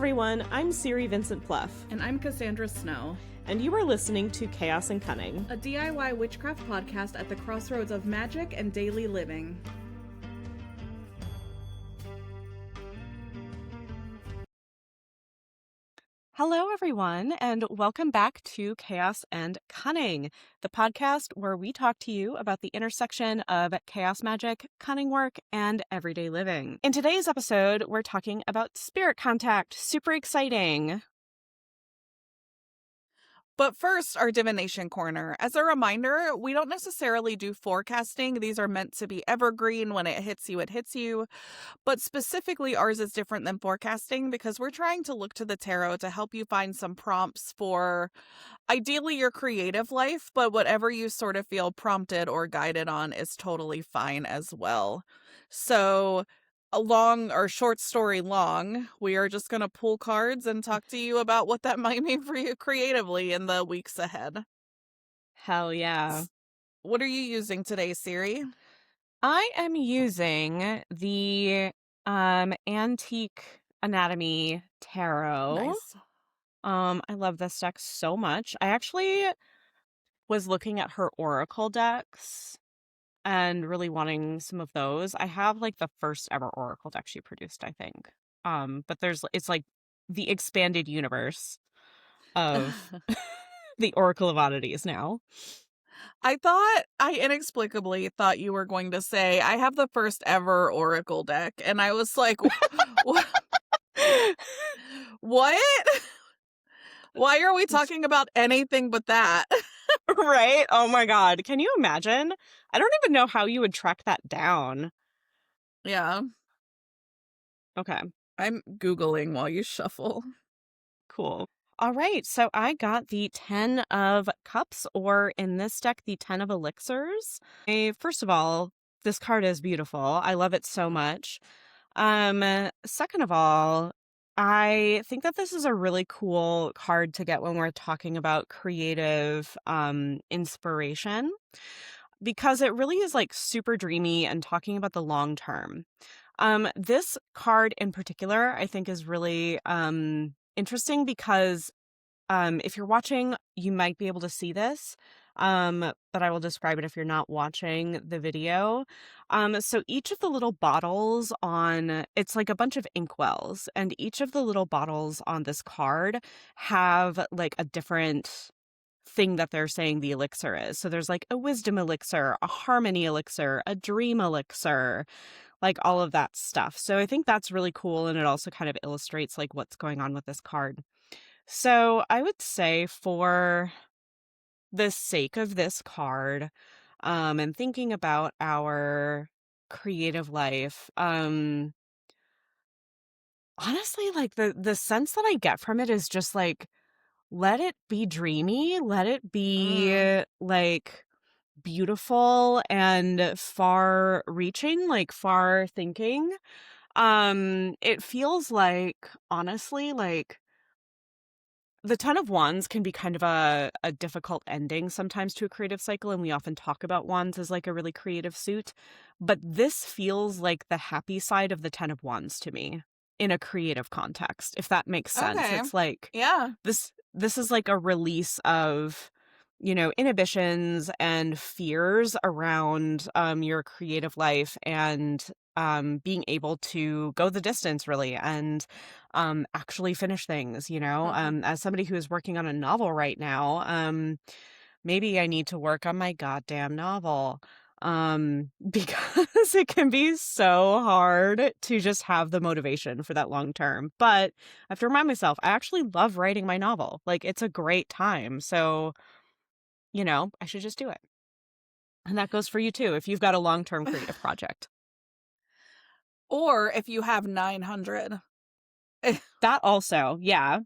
everyone, I'm Siri Vincent Pluff. And I'm Cassandra Snow. And you are listening to Chaos and Cunning, a DIY witchcraft podcast at the crossroads of magic and daily living. Hello, everyone, and welcome back to Chaos and Cunning, the podcast where we talk to you about the intersection of chaos magic, cunning work, and everyday living. In today's episode, we're talking about spirit contact. Super exciting. But first, our divination corner. As a reminder, we don't necessarily do forecasting. These are meant to be evergreen. When it hits you, it hits you. But specifically, ours is different than forecasting because we're trying to look to the tarot to help you find some prompts for ideally your creative life, but whatever you sort of feel prompted or guided on is totally fine as well. So, a long or short story long, we are just going to pull cards and talk to you about what that might mean for you creatively in the weeks ahead. Hell yeah. What are you using today, Siri? I am using the Antique Anatomy Tarot. Nice. I love this deck so much. I actually was looking at her Oracle decks and really wanting some of those. I have like the first ever Oracle deck she produced, I think. But it's like the expanded universe of the Oracle of Oddities now. I inexplicably thought you were going to say, I have the first ever Oracle deck. And I was like, what? What? Why are we talking about anything but that? Right? Oh my God. Can you imagine? I don't even know how you would track that down. Yeah. Okay. I'm Googling while you shuffle. Cool. All right. So I got the 10 of Cups, or in this deck, the 10 of Elixirs. First of all, this card is beautiful. I love it so much. Second of all, I think that this is a really cool card to get when we're talking about creative inspiration, because it really is like super dreamy and talking about the long term. This card in particular, I think, is really interesting because if you're watching, you might be able to see this, but I will describe it if you're not watching the video. So each of the little bottles it's like a bunch of inkwells, and each of the little bottles on this card have like a different thing that they're saying the elixir is. So there's like a wisdom elixir, a harmony elixir, a dream elixir, like all of that stuff. So I think that's really cool, and it also kind of illustrates like what's going on with this card. So I would say, for the sake of this card, and thinking about our creative life, honestly, like the sense that I get from it is just like, let it be dreamy, let it be like beautiful and far reaching, like far thinking. It feels like, honestly, like the 10 of Wands can be kind of a difficult ending sometimes to a creative cycle, and we often talk about Wands as like a really creative suit, but this feels like the happy side of the 10 of Wands to me in a creative context, if that makes sense. Okay. It's like, yeah, this is like a release of, inhibitions and fears around your creative life, and being able to go the distance, really, and actually finish things, as somebody who is working on a novel right now, maybe I need to work on my goddamn novel, because it can be so hard to just have the motivation for that long term. But I have to remind myself, I actually love writing my novel. Like, it's a great time. So, I should just do it. And that goes for you too, if you've got a long-term creative project. Or if you have 900. That also, yeah.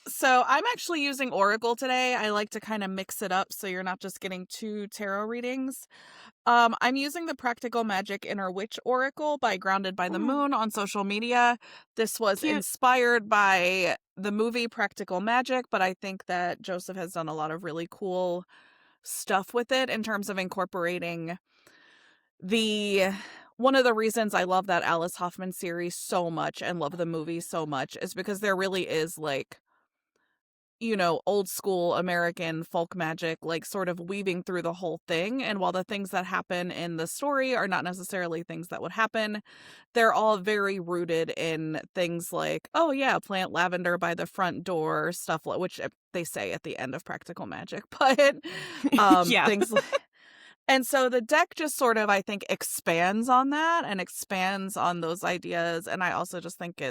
So I'm actually using Oracle today. I like to kind of mix it up so you're not just getting 2 tarot readings. I'm using the Practical Magic Inner Witch Oracle by Grounded by the Moon on social media. This was inspired by the movie Practical Magic, but I think that Joseph has done a lot of really cool stuff with it in terms of incorporating the one of the reasons I love that Alice Hoffman series so much and love the movie so much is because there really is, like, old school American folk magic, like, sort of weaving through the whole thing, and while the things that happen in the story are not necessarily things that would happen, they're all very rooted in things like, "Oh, yeah, plant lavender by the front door," stuff which, they say at the end of Practical Magic, but, Yeah. things like and so the deck just sort of, I think, expands on that and expands on those ideas, and I also just think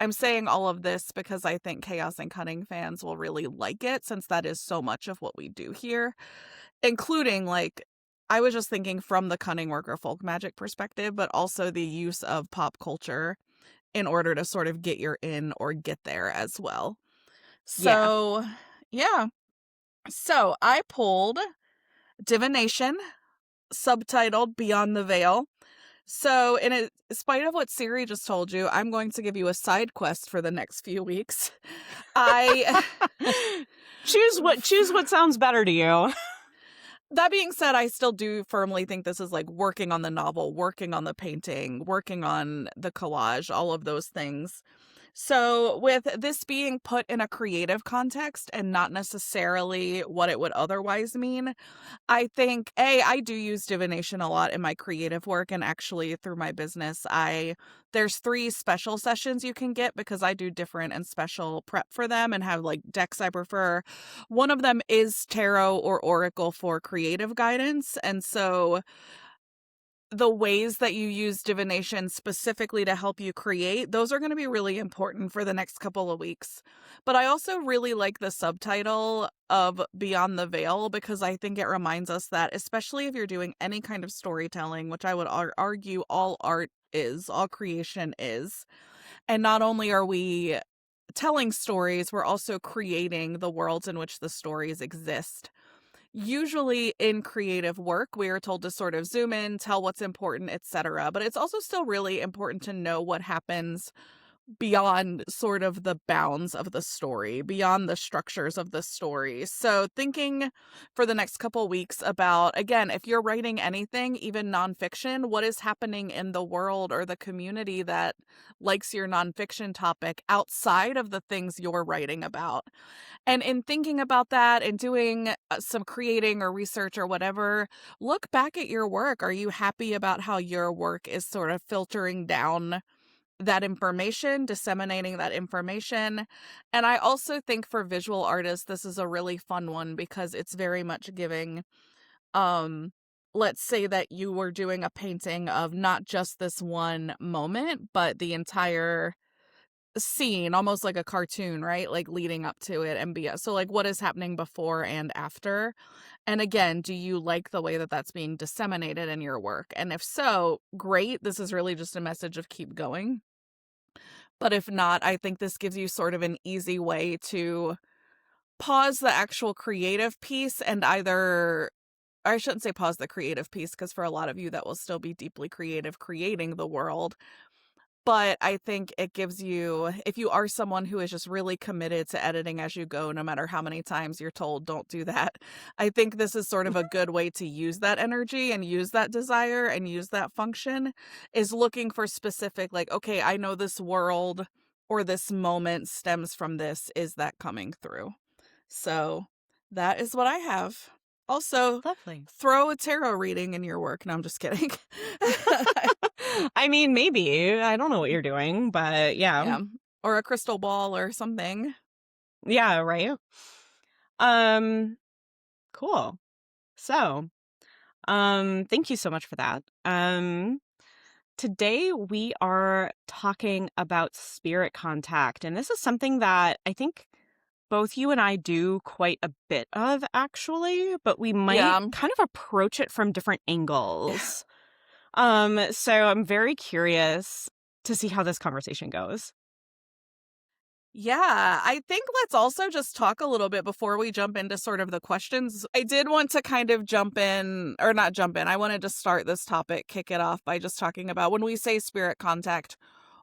I'm saying all of this because I think Chaos and Cunning fans will really like it since that is so much of what we do here, including, like, I was just thinking from the cunning work or folk magic perspective, but also the use of pop culture in order to sort of get your in or get there as well. Yeah. So, yeah. So, I pulled Divination, subtitled Beyond the Veil. So, spite of what Siri just told you, I'm going to give you a side quest for the next few weeks. I Choose what sounds better to you. That being said, I still do firmly think this is like working on the novel, working on the painting, working on the collage, all of those things. So, with this being put in a creative context and not necessarily what it would otherwise mean, I think I do use divination a lot in my creative work, and actually through my business, there's 3 special sessions you can get because I do different and special prep for them and have like decks I prefer. One of them is tarot or oracle for creative guidance, and so the ways that you use divination specifically to help you create, those are going to be really important for the next couple of weeks. But I also really like the subtitle of Beyond the Veil because I think it reminds us that, especially if you're doing any kind of storytelling, which I would argue all art is, all creation is, and not only are we telling stories, we're also creating the worlds in which the stories exist. Usually in creative work, we are told to sort of zoom in, tell what's important, etc. But it's also still really important to know what happens beyond sort of the bounds of the story, beyond the structures of the story. So thinking for the next couple weeks about, again, if you're writing anything, even nonfiction, what is happening in the world or the community that likes your nonfiction topic outside of the things you're writing about. And in thinking about that and doing some creating or research or whatever, look back at your work. Are you happy about how your work is sort of filtering down that information, disseminating that information? And I also think for visual artists, this is a really fun one because it's very much giving, um, let's say that you were doing a painting of not just this one moment, but the entire scene, almost like a cartoon, right? Like leading up to it and so like what is happening before and after? And again, do you like the way that that's being disseminated in your work? And if so, great. This is really just a message of keep going. But if not, I think this gives you sort of an easy way to pause the actual creative piece and either I shouldn't say pause the creative piece because for a lot of you that will still be deeply creative creating the world. But I think it gives you, if you are someone who is just really committed to editing as you go, no matter how many times you're told don't do that, I think this is sort of a good way to use that energy and use that desire and use that function, is looking for specific, like, okay, I know this world or this moment stems from this. Is that coming through? So that is what I have. Also, Lovely. throw a tarot reading in your work. No, I'm just kidding. I mean, maybe. I don't know what you're doing, but yeah. Yeah. Or a crystal ball or something. Yeah, right? Um, cool. So, thank you so much for that. Today we are talking about spirit contact, and this is something that I think both you and I do quite a bit of actually, but we might Yeah. kind of approach it from different angles. So I'm very curious to see how this conversation goes. Yeah, I think let's also just talk a little bit before we jump into sort of the questions. I did want to kind of jump in, or not jump in. I wanted to start this topic, kick it off by just talking about when we say spirit contact,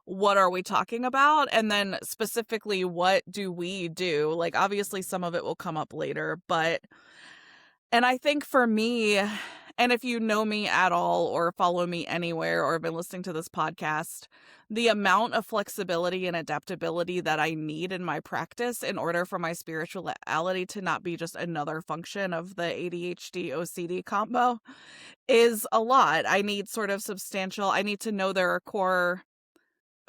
what are we talking about? And then specifically, what do we do? Like, obviously, some of it will come up later, but, and I think for me, And if you know me at all or follow me anywhere or have been listening to this podcast, the amount of flexibility and adaptability that I need in my practice in order for my spirituality to not be just another function of the ADHD OCD combo is a lot. I need sort of substantial, I need to know their core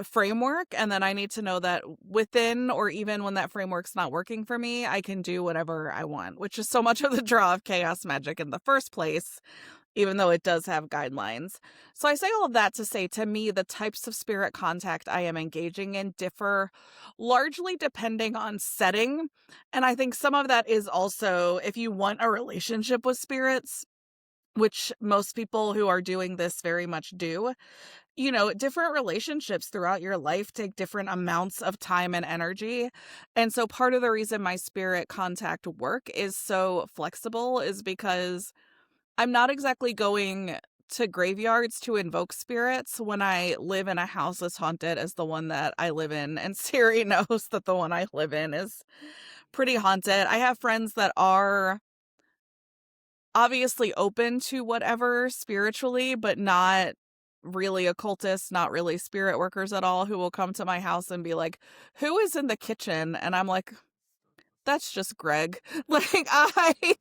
framework, and then I need to know that within, or even when that framework's not working for me, I can do whatever I want, which is so much of the draw of chaos magic in the first place, even though it does have guidelines. So I say all of that to say, to me, the types of spirit contact I am engaging in differ largely depending on setting. And I think some of that is also, if you want a relationship with spirits, which most people who are doing this very much do, different relationships throughout your life take different amounts of time and energy. And so part of the reason my spirit contact work is so flexible is because I'm not exactly going to graveyards to invoke spirits when I live in a house as haunted as the one that I live in. And Siri knows that the one I live in is pretty haunted. I have friends that are obviously open to whatever spiritually, but not really occultists, not really spirit workers at all, who will come to my house and be like, "Who is in the kitchen?" And I'm like, "That's just Greg." Like, I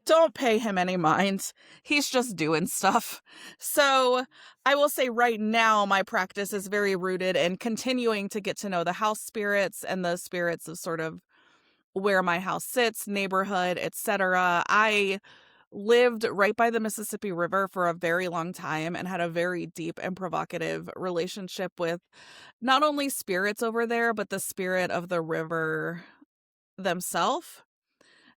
don't pay him any mind. He's just doing stuff. So I will say right now, my practice is very rooted in continuing to get to know the house spirits and the spirits of sort of where my house sits, neighborhood, etc. I lived right by the Mississippi River for a very long time and had a very deep and provocative relationship with not only spirits over there, but the spirit of the river themselves.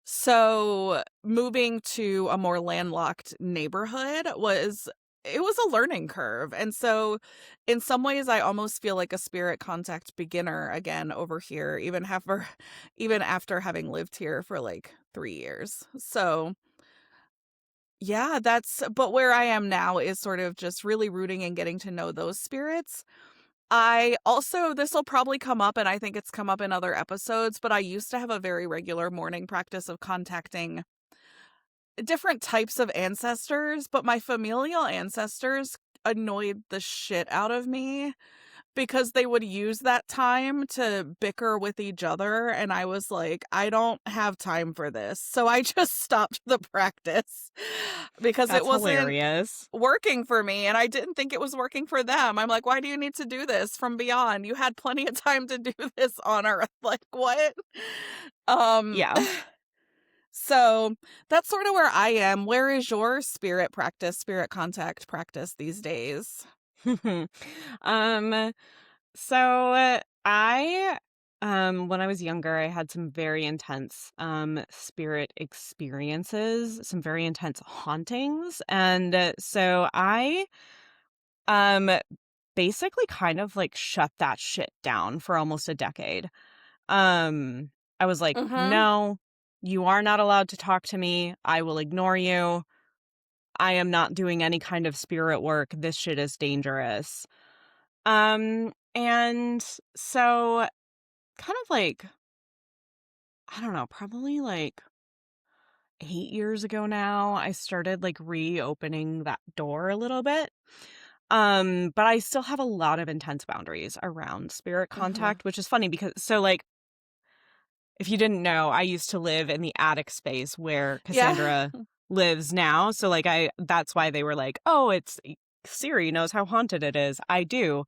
So moving to a more landlocked neighborhood was a learning curve. And so in some ways I almost feel like a spirit contact beginner again over here, even after having lived here for like 3 years. So yeah, but where I am now is sort of just really rooting and getting to know those spirits. I also, this will probably come up, and I think it's come up in other episodes, but I used to have a very regular morning practice of contacting different types of ancestors, but my familial ancestors annoyed the shit out of me because they would use that time to bicker with each other. And I was like, I don't have time for this. So I just stopped the practice because it That's wasn't hilarious. working for me. And I didn't think it was working for them. I'm like, why do you need to do this from beyond? You had plenty of time to do this on Earth. Like, what? Um, Yeah. so that's sort of where I am. Where is your spirit contact practice these days? um So I when I was younger, I had some very intense spirit experiences, some very intense hauntings. And so I um basically kind of like shut that shit down for almost a decade. Um I was like, Mm-hmm. "No, you are not allowed to talk to me. I will ignore you. I am not doing any kind of spirit work. This shit is dangerous." And so kind of like, I don't know, probably like 8 years ago now, I started like reopening that door a little bit. But I still have a lot of intense boundaries around spirit Mm-hmm. contact, which is funny because so like if you didn't know, I used to live in the attic space where Yeah. Cassandra lives now. So like that's why they were like, "Oh, it's Siri knows how haunted it is." I do.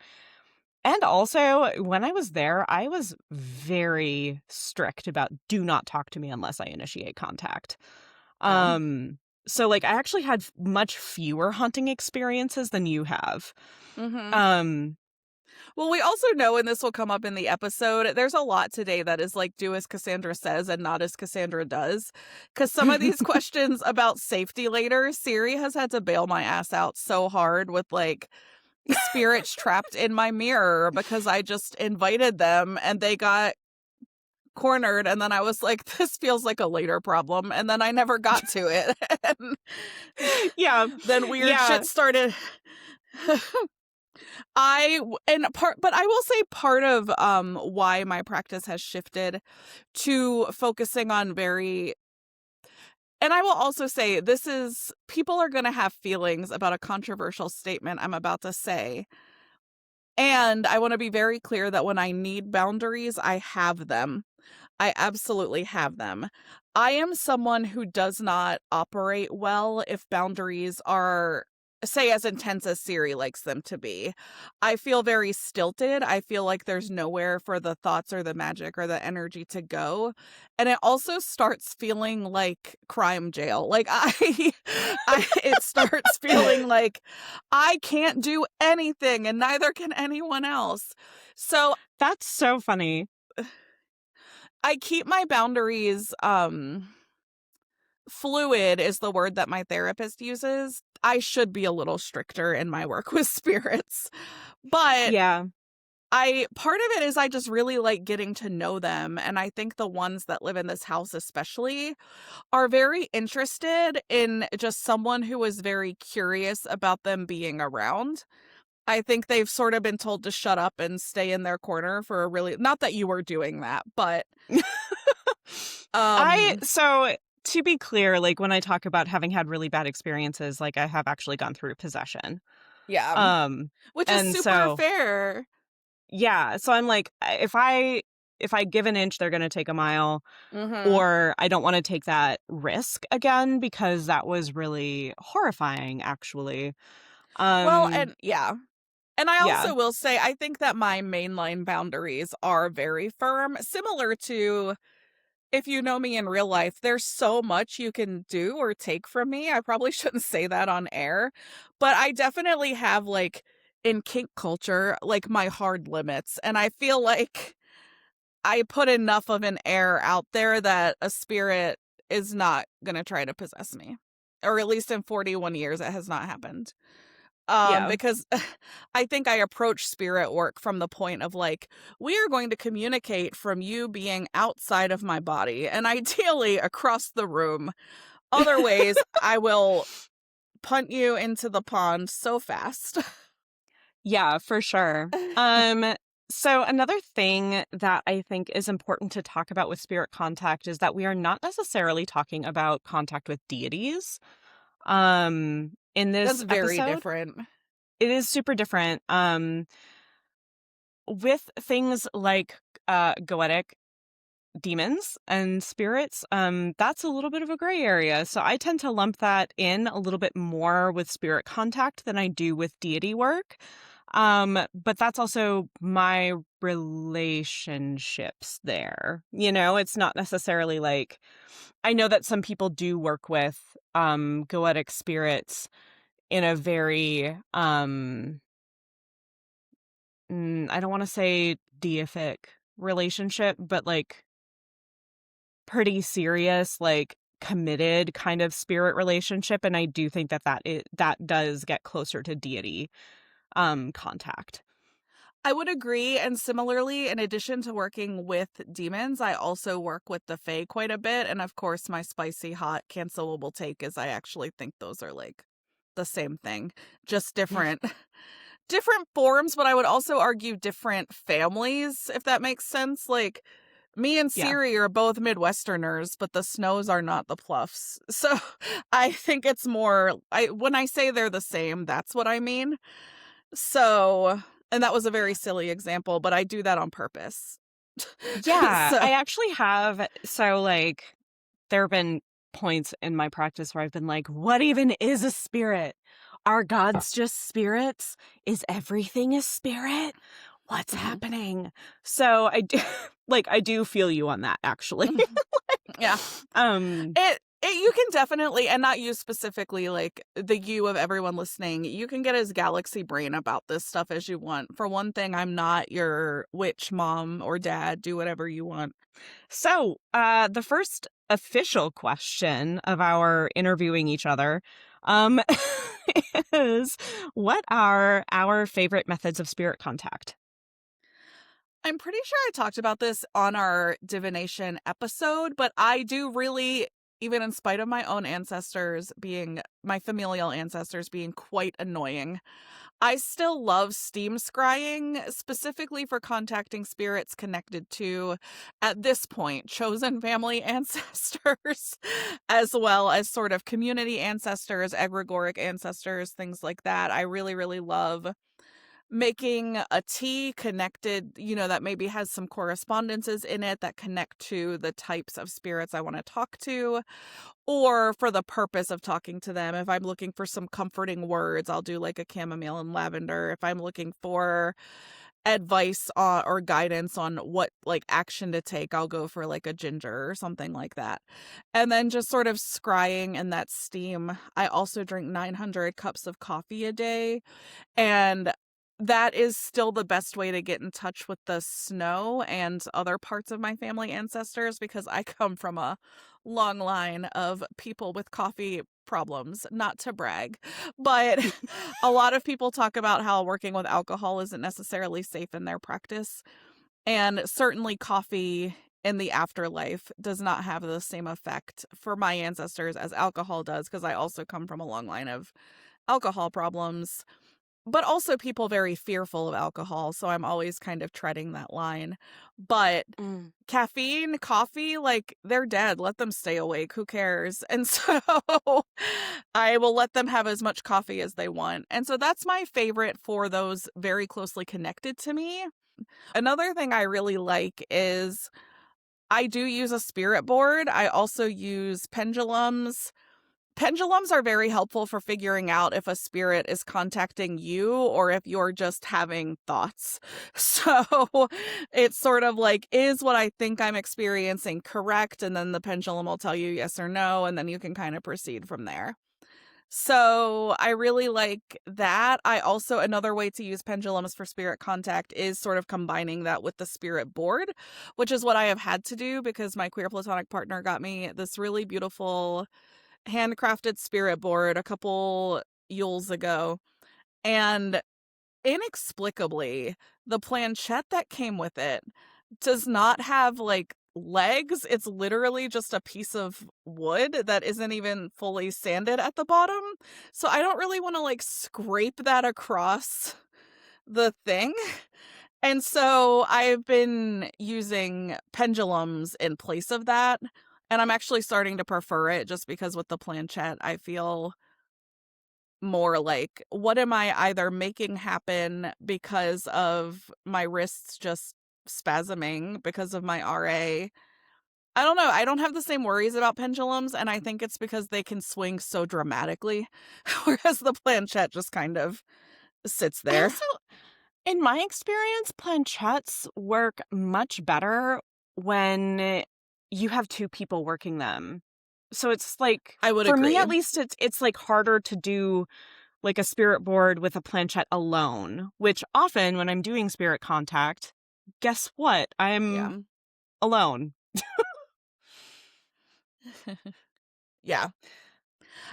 And also, when I was there, I was very strict about do not talk to me unless I initiate contact. Yeah. Um, so like I actually had much fewer hunting experiences than you have. Mm-hmm. Um, Well, we also know, and this will come up in the episode, there's a lot today that is like, do as Cassandra says and not as Cassandra does. Because some of these questions about safety later, Siri has had to bail my ass out so hard with like spirits trapped in my mirror because I just invited them and they got cornered. And then I was like, this feels like a later problem. And then I never got to it. And yeah, then weird yeah. shit started. But I will say part of why my practice has shifted to focusing on very And I will also say people are going to have feelings about a controversial statement I'm about to say. And I want to be very clear that when I need boundaries, I have them. I absolutely have them. I am someone who does not operate well if boundaries are, say, as intense as Siri likes them to be. I feel very stilted. I feel like there's nowhere for the thoughts or the magic or the energy to go. And it also starts feeling like crime jail. Like it starts feeling like I can't do anything and neither can anyone else. So That's so funny. I keep my boundaries, fluid is the word that my therapist uses. I should be a little stricter in my work with spirits. But Yeah. I part of it is I just really like getting to know them, and I think the ones that live in this house especially are very interested in just someone who is very curious about them being around. I think they've sort of been told to shut up and stay in their corner for a really, not that you were doing that, but um So to be clear, like when I talk about having had really bad experiences, like I have actually gone through possession. yeah, Um, which is and super so fair. yeah, so I'm like, if I give an inch, they're gonna take a mile, Mhm. or I don't want to take that risk again because that was really horrifying, actually. Well, Um, and yeah. And I yeah, also will say I think that my mainline boundaries are very firm, similar to if you know me in real life, there's so much you can do or take from me. I probably shouldn't say that on air, but I definitely have, like, in kink culture, like, my hard limits, and I feel like I put enough of an air out there that a spirit is not gonna try to possess me, or at least in 41 years, it has not happened. yeah, Because I think I approach spirit work from the point of like, we are going to communicate from you being outside of my body and ideally across the room. Other ways, I will punt you into the pond so fast. yeah, for sure. So another thing that I think is important to talk about with spirit contact is that we are not necessarily talking about contact with deities. In That's this very episode, different. it is super different. With things like goetic demons and spirits, that's a little bit of a gray area. So I tend to lump that in a little bit more with spirit contact than I do with deity work. But that's also my relationships there. You know, it's not necessarily like I know that some people do work with goetic spirits in a very I don't want to say deific relationship, but like pretty serious, like committed kind of spirit relationship. And I do think that that does get closer to deity contact. I would agree. And similarly, in addition to working with demons, I also work with the Fae quite a bit. And of course, my spicy hot cancelable take is I actually think those are like the same thing, just different different forms, but I would also argue different families, if that makes sense. Like me and Yeah. Siri are both Midwesterners, but the Snows are not the Pluffs. So I think it's more I when I say they're the same, that's what I mean. So, and that was a very silly example, but I do that on purpose. Yeah, So, I actually have. So, like, there have been points in my practice where I've been like, what even is a spirit? Are gods just spirits? Is everything a spirit? What's mhm. happening? So, I do, like, I do feel you on that, actually. Yeah. um, You can definitely, and not you specifically, like the you of everyone listening, you can get as galaxy brain about this stuff as you want. For one thing, I'm not your witch mom or dad. Do whatever you want. So, the first official question of our interviewing each other, um, is what are our favorite methods of spirit contact? I'm pretty sure I talked about this on our divination episode, but I do really even in spite of my own ancestors being my familial ancestors being quite annoying, I still love steam scrying, specifically for contacting spirits connected to, at this point, chosen family ancestors, as well as sort of community ancestors, egregoric ancestors, things like that. I really, really love making a tea connected, that maybe has some correspondences in it that connect to the types of spirits I want to talk to, or for the purpose of talking to them. If I'm looking for some comforting words, I'll do like a chamomile and lavender. If I'm looking for advice or guidance on what like action to take, I'll go for like a ginger or something like that. And then just sort of scrying in that steam. I also drink 900 cups of coffee a day, and that is still the best way to get in touch with the snow and other parts of my family ancestors, because I come from a long line of people with coffee problems, not to brag. But a lot of people talk about how working with alcohol isn't necessarily safe in their practice. And certainly coffee in the afterlife does not have the same effect for my ancestors as alcohol does, because I also come from a long line of alcohol problems, but also people very fearful of alcohol, so I'm always kind of treading that line. But Mm. caffeine, coffee, like, they're dead, let them stay awake, who cares? And so I will let them have as much coffee as they want, and so that's my favorite for those very closely connected to me. Another thing I really like is I do use a spirit board. I also use pendulums. Pendulums are very helpful for figuring out if a spirit is contacting you or if you're just having thoughts. So it's sort of like, is what I think I'm experiencing correct? And then the pendulum will tell you yes or no, and then you can kind of proceed from there. So I really like that. I also, another way to use pendulums for spirit contact is sort of combining that with the spirit board, which is what I have had to do because my queer platonic partner got me this really beautiful handcrafted spirit board a couple Yules ago. And inexplicably, the planchette that came with it does not have like legs. It's literally just a piece of wood that isn't even fully sanded at the bottom. So I don't really want to like scrape that across the thing. And so I've been using pendulums in place of that. And I'm actually starting to prefer it just because with the planchette, I feel more like, what am I either making happen because of my wrists just spasming because of my RA? I don't know. I don't have the same worries about pendulums, and I think it's because they can swing so dramatically, whereas the planchette just kind of sits I there. also, in my experience, planchettes work much better when you have two people working them. So it's like, I would for me agree. at least, it's like harder to do like a spirit board with a planchette alone, which often when I'm doing spirit contact, guess what? I'm Yeah. alone. Yeah.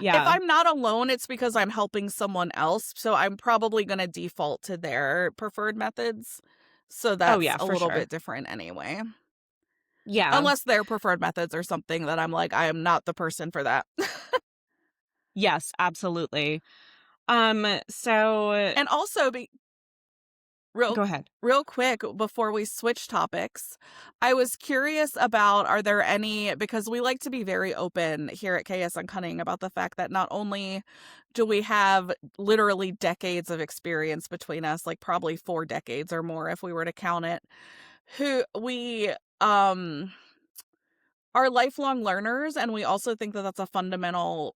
If Yeah. I'm not alone, it's because I'm helping someone else, so I'm probably gonna default to their preferred methods. So Oh that's yeah, a for little sure. bit different anyway. Yeah. Unless their preferred methods are something that I'm like, I am not the person for that. Yes, absolutely. So And also real go ahead. real quick before we switch topics, I was curious about, are there any, because we like to be very open here at KS Uncunning about the fact that not only do we have literally decades of experience between us, like probably 4 decades or more if we were to count it, who we are lifelong learners, and we also think that that's a fundamental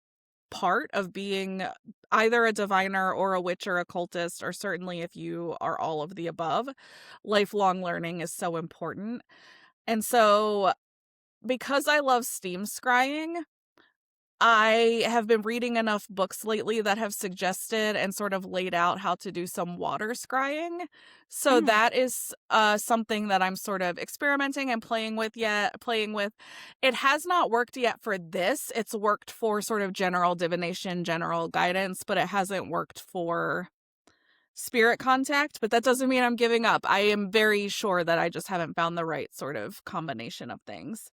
part of being either a diviner or a witch or a cultist, or certainly if you are all of the above. Lifelong learning is so important. And so, because I love steam scrying, I have been reading enough books lately that have suggested and sort of laid out how to do some water scrying. So Mm. that is something that I'm sort of experimenting and playing with. It has not worked yet for this. It's worked for sort of general divination, general guidance, but it hasn't worked for spirit contact. But that doesn't mean I'm giving up. I am very sure that I just haven't found the right sort of combination of things.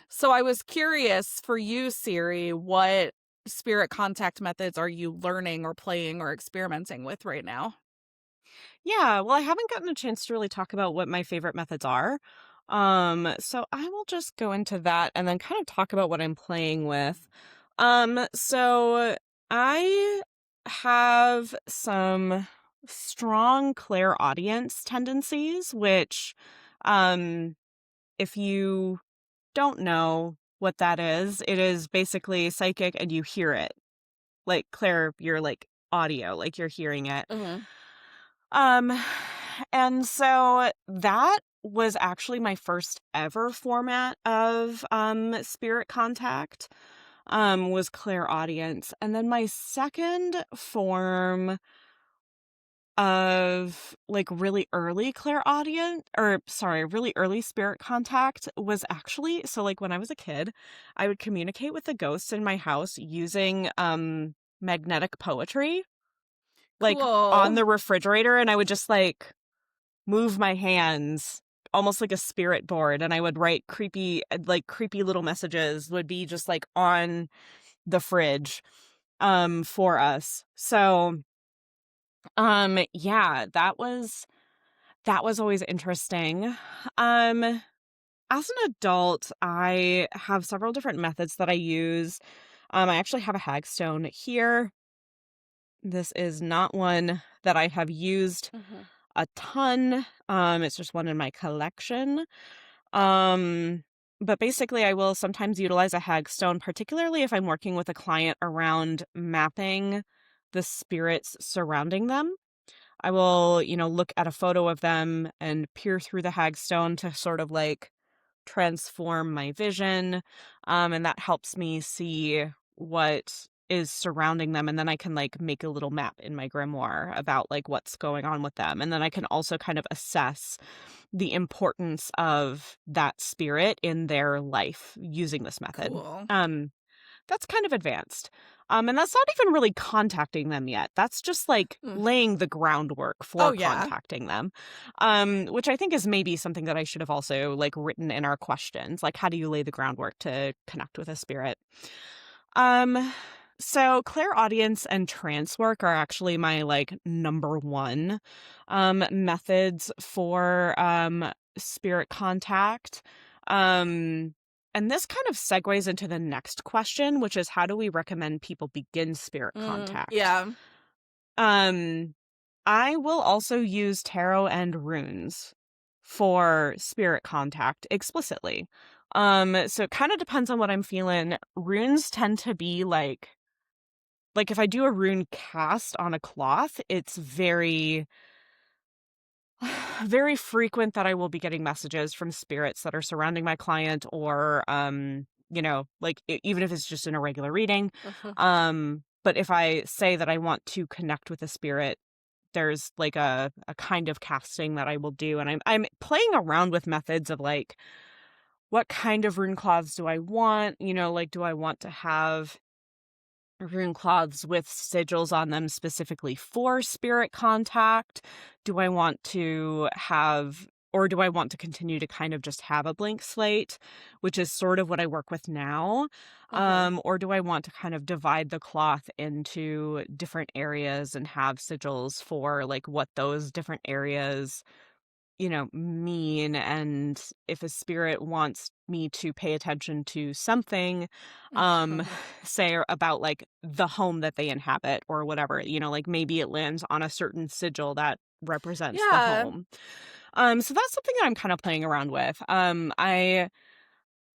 So I was curious for you, Siri, what spirit contact methods are you learning or playing or experimenting with right now? Yeah, well, I haven't gotten a chance to really talk about what my favorite methods are. So I will just go into that and then kind of talk about what I'm playing with. So I have some strong clairaudience tendencies, which, um, if you don't know what that is, it is basically psychic and you hear it. Like clair, you're like audio, like you're hearing it. Mhm. Um, and so that was actually my first ever format of spirit contact, was clairaudience. And then my second form of like really early clairaudient, or sorry, really early spirit contact was actually, so like when I was a kid, I would communicate with the ghosts in my house using magnetic poetry, like on Cool. the refrigerator, and I would just like move my hands almost like a spirit board, and I would write creepy little messages would be just like on the fridge for us. So yeah, that was always interesting. Um as an adult, I have several different methods that I use. I actually have a hagstone here. This is not one that I have used Mhm. a ton. It's just one in my collection. Um, but basically, I will sometimes utilize a hagstone, particularly if I'm working with a client around mapping the spirits surrounding them. I will, look at a photo of them and peer through the hagstone to sort of like transform my vision. And that helps me see what is surrounding them. And then I can like make a little map in my grimoire about like what's going on with them. And then I can also kind of assess the importance of that spirit in their life using this method. Cool. Um, that's kind of advanced. And that's not even really contacting them yet. That's just like Mm. laying the groundwork Oh, for yeah. contacting them. Which I think is maybe something that I should have also like written in our questions. Like, how do you lay the groundwork to connect with a spirit? Um, so clairaudience and trance work are actually my like number one methods for spirit contact. Um and this kind of segues into the next question, which is how do we recommend people begin spirit contact? Yeah. Um I will also use tarot and runes for spirit contact explicitly. So it kind of depends on what I'm feeling. Runes tend to be like if I do a rune cast on a cloth, it's very very frequent that I will be getting messages from spirits that are surrounding my client or like even if it's just in a regular reading. Mhm. But if I say that I want to connect with a spirit, there's like a kind of casting that I will do, and I'm playing around with methods of like what kind of rune cloths do I want? Like do I want to have rune cloths with sigils on them specifically for spirit contact? Do I want to have, or do I want to continue to kind of just have a blank slate, which is sort of what I work with now? Mhm. Or do I want to kind of divide the cloth into different areas and have sigils for like what those different areas mean, and if a spirit wants me to pay attention to something, um, say about like the home that they inhabit or whatever, like maybe it lands on a certain sigil that represents the Yeah. home. So that's something that I'm kind of playing around with. I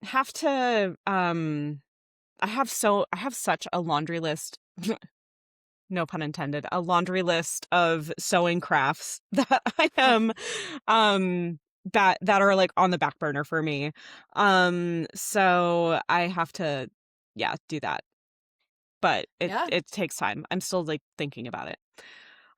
have to, I have such a laundry list, no pun intended, a laundry list of sewing crafts that I am that are like on the back burner for me. So I have to do that. But it Yeah. it takes time. I'm still like thinking about it.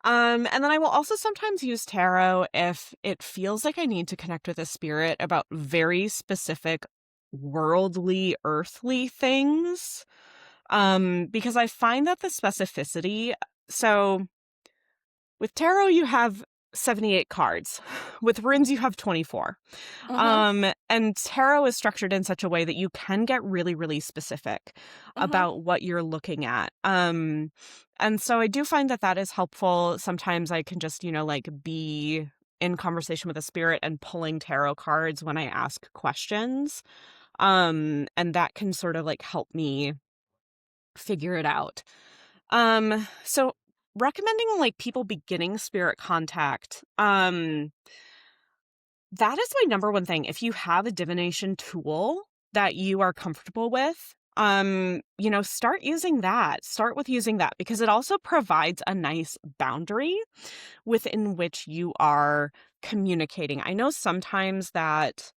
And then I will also sometimes use tarot if it feels like I need to connect with a spirit about very specific worldly earthly things. Because I find that the specificity, so with tarot, you have 78 cards. With runes, you have 24. Mhm. And tarot is structured in such a way that you can get really, really specific Mhm. about what you're looking at. And so I do find that that is helpful. Sometimes I can just, like be in conversation with a spirit and pulling tarot cards when I ask questions. And that can sort of like help me figure it out. So recommending like people beginning spirit contact. That is my number one thing. If you have a divination tool that you are comfortable with, start using that. Start with using that because it also provides a nice boundary within which you are communicating. I know sometimes that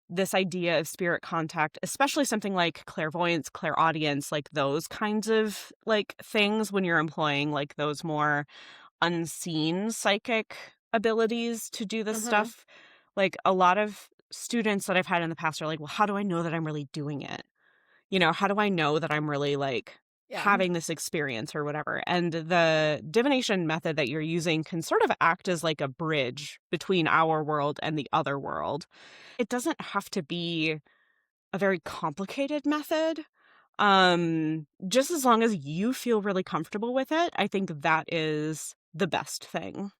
this idea of spirit contact, especially something like clairvoyance, clairaudience, like those kinds of like things when you're employing like those more unseen psychic abilities to do this Mhm. stuff. Like a lot of students that I've had in the past are like, well, how do I know that I'm really doing it? How do I know that I'm really like Yeah. having this experience or whatever? And the divination method that you're using can sort of act as like a bridge between our world and the other world. It doesn't have to be a very complicated method. Just as long as you feel really comfortable with it, I think that is the best thing.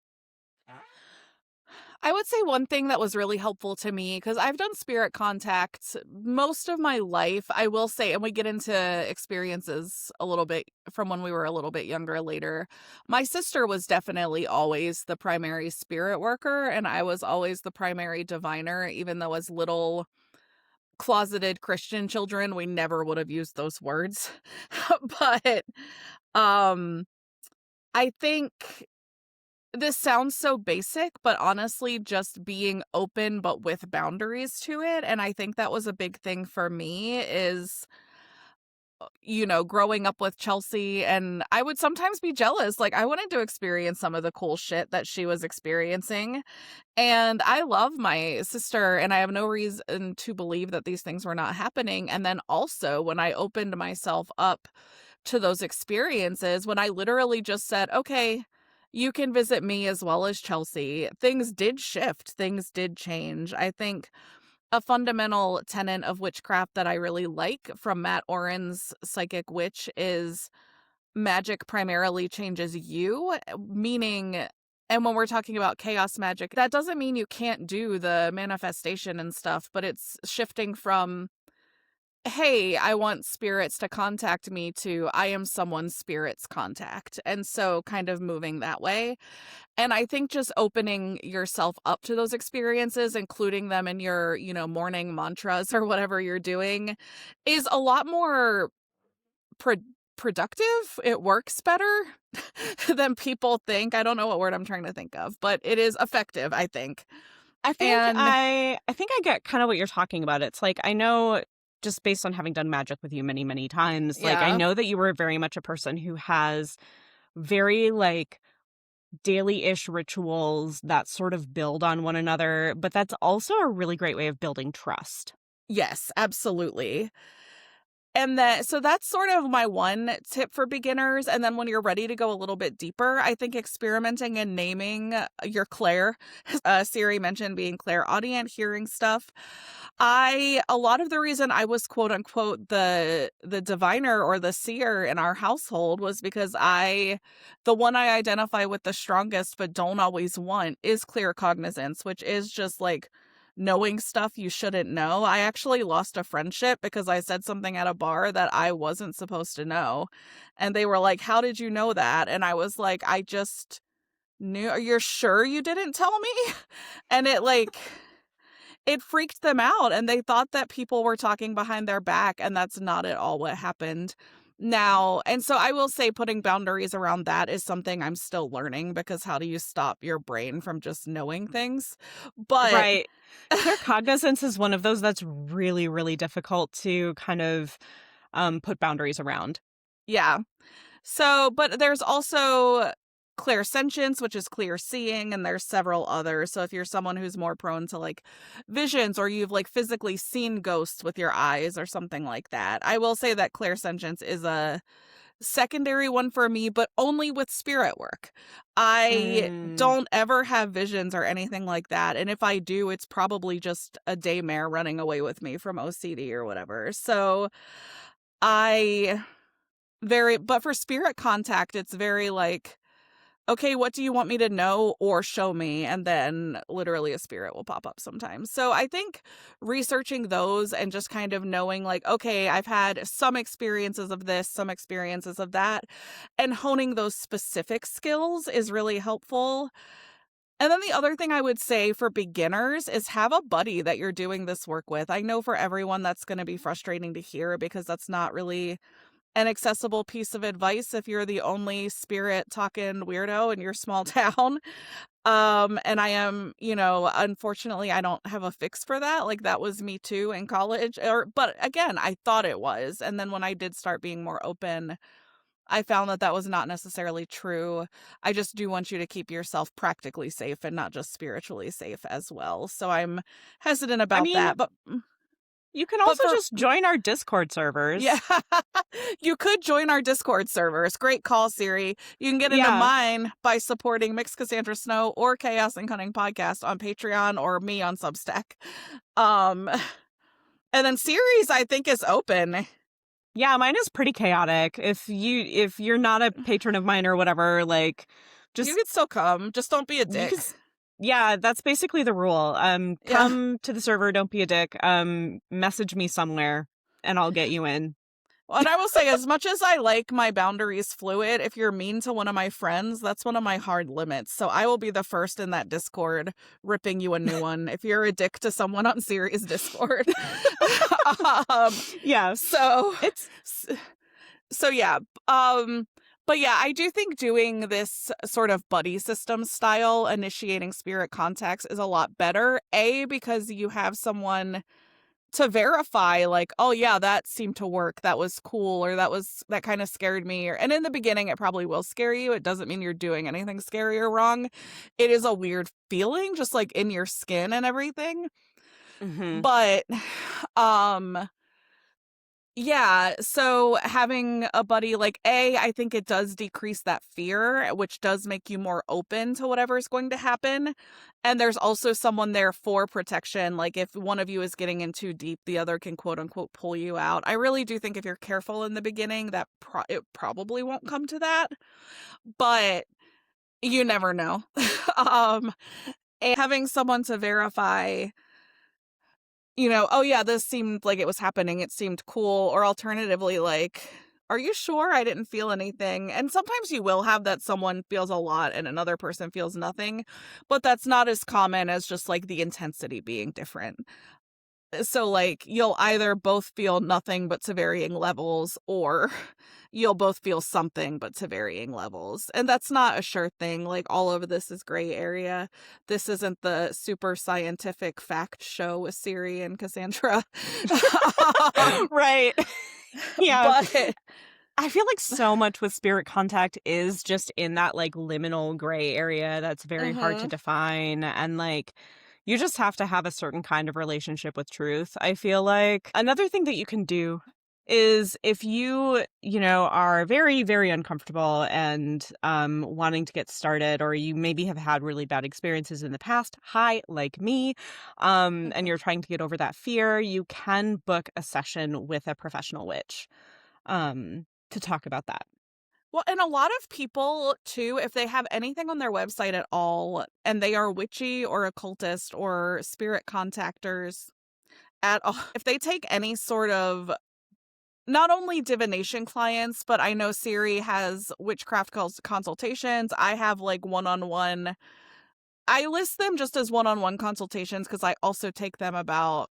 I would say one thing that was really helpful to me, because I've done spirit contacts most of my life, I will say, and we get into experiences a little bit from when we were a little bit younger later. My sister was definitely always the primary spirit worker, and I was always the primary diviner, even though as little closeted Christian children, we never would have used those words. But um I think this sounds so basic, but honestly, just being open but with boundaries to it, and I think that was a big thing for me is, growing up with Chelsea, and I would sometimes be jealous, like, I wanted to experience some of the cool shit that she was experiencing, and I love my sister, and I have no reason to believe that these things were not happening, and then also, when I opened myself up to those experiences, when I literally just said, "Okay, you can visit me as well as Chelsea," things did shift, things did change. I think a fundamental tenet of witchcraft that I really like from Matt Oren's Psychic Witch is magic primarily changes you, meaning, and when we're talking about chaos magic, that doesn't mean you can't do the manifestation and stuff, but it's shifting from, "Hey, I want spirits to contact me," to, "I am someone's spirit's contact." And so kind of moving that way. And I think just opening yourself up to those experiences, including them in your, morning mantras or whatever you're doing, is a lot more pro productive. It works better than people think. I don't know what word I'm trying to think of, but it is effective, I think. I think And I get kind of what you're talking about. It's like I know just based on having done magic with you many, many times, like I yeah. know that you were very much a person who has very like daily-ish rituals that sort of build on one another, but that's also a really great way of building trust. Yes, absolutely. And that, so that's sort of my one tip for beginners, and then when you're ready to go a little bit deeper, I think experimenting and naming your clair. Siri mentioned being clairaudient, hearing stuff. A lot of the reason I was quote unquote the diviner or the seer in our household was because the one I identify with the strongest but don't always want is clear cognizance, which is just like knowing stuff you shouldn't know. I actually lost a friendship because I said something at a bar that I wasn't supposed to know. And they were like, "How did you know that?" And I was like, "I just knew." "Are you sure you didn't tell me?" And it freaked them out, and they thought that people were talking behind their back, and that's not at all what happened. Now, and so I will say putting boundaries around that is something I'm still learning, because how do you stop your brain from just knowing things? But Right. Clear cognizance is one of those that's really, really difficult to kind of put boundaries around. yeah. So, but there's also clairsentience, which is clear seeing, and there's several others. So if you're someone who's more prone to like visions, or you've like physically seen ghosts with your eyes or something like that, I will say that clairsentience is a secondary one for me, but only with spirit work. I Mm. don't ever have visions or anything like that. And if I do, it's probably just a daymare running away with me from OCD or whatever. So I but for spirit contact, it's very like, okay, what do you want me to know or show me? And then literally a spirit will pop up sometimes. So I think researching those and just kind of knowing, like, okay, I've had some experiences of this, some experiences of that, and honing those specific skills is really helpful. And then the other thing I would say for beginners is have a buddy that you're doing this work with. I know for everyone that's going to be frustrating to hear because that's not really an accessible piece of advice if you're the only spirit talking weirdo in your small town. And I am, unfortunately I don't have a fix for that. Like that was me too in college. But again, I thought it was. And then when I did start being more open, I found that that was not necessarily true. I just do want you to keep yourself practically safe and not just spiritually safe as well. So I'm hesitant I about mean, that. But you can but also for just join our Discord yeah, servers. you could join our Discord servers. Great call, Siri. You can get into Yeah. mine by supporting Mix Cassandra Snow or Chaos and Cunning Podcast on Patreon or me on Substack. Um, and then series I think is open. Yeah, mine is pretty chaotic. If you're not a patron of mine or whatever, like You just can still come, just don't be a you can dick. yeah, that's basically the rule. Yeah. Come to the server, don't be a dick. Message me somewhere and I'll get you in. Well, and I will say, as much as I like my boundaries fluid, if you're mean to one of my friends, that's one of my hard limits. So I will be the first in that Discord ripping you a new one if you're a dick to someone on Siri's Discord. um, Yeah. so, It's so yeah. But yeah, I do think doing this sort of buddy system style, initiating spirit contacts is a lot better. A, because you have someone to verify, like, oh yeah, that seemed to work, that was cool, or that kind of scared me. And in the beginning it probably will scare you. It doesn't mean you're doing anything scary or wrong. It is a weird feeling, just like in your skin and everything. mhm. But um yeah, so having a buddy, like, I think it does decrease that fear, which does make you more open to whatever is going to happen. And there's also someone there for protection. Like, if one of you is getting in too deep, the other can quote unquote pull you out. I really do think if you're careful in the beginning, that it probably won't come to that, but you never know. um, and having someone to verify, oh yeah, this seemed like it was happening. It seemed cool. Or alternatively, like, are you sure I didn't feel anything? And sometimes you will have that someone feels a lot and another person feels nothing, but that's not as common as just like the intensity being different. So, like, you'll either both feel nothing but to varying levels, or you'll both feel something but to varying levels. And that's not a sure thing. Like, all of this is gray area. This isn't the super scientific fact show with Siri and Cassandra. um, Right. Yeah. but I feel like so much with spirit contact is just in that like liminal gray area that's very hard to mhm, define. And like, you just have to have a certain kind of relationship with truth. I feel like another thing that you can do is if you are very, very uncomfortable and wanting to get started, or you maybe have had really bad experiences in the past, hi, like me, and mhm. you're trying to get over that fear, you can book a session with a professional witch to talk about that. Well, and a lot of people too, if they have anything on their website at all and they are witchy or occultist or spirit contactors at all, if they take any sort of not only divination clients, but I know Siri has witchcraft consultations. I have like one-on-one. I list them just as one-on-one consultations because I also take them about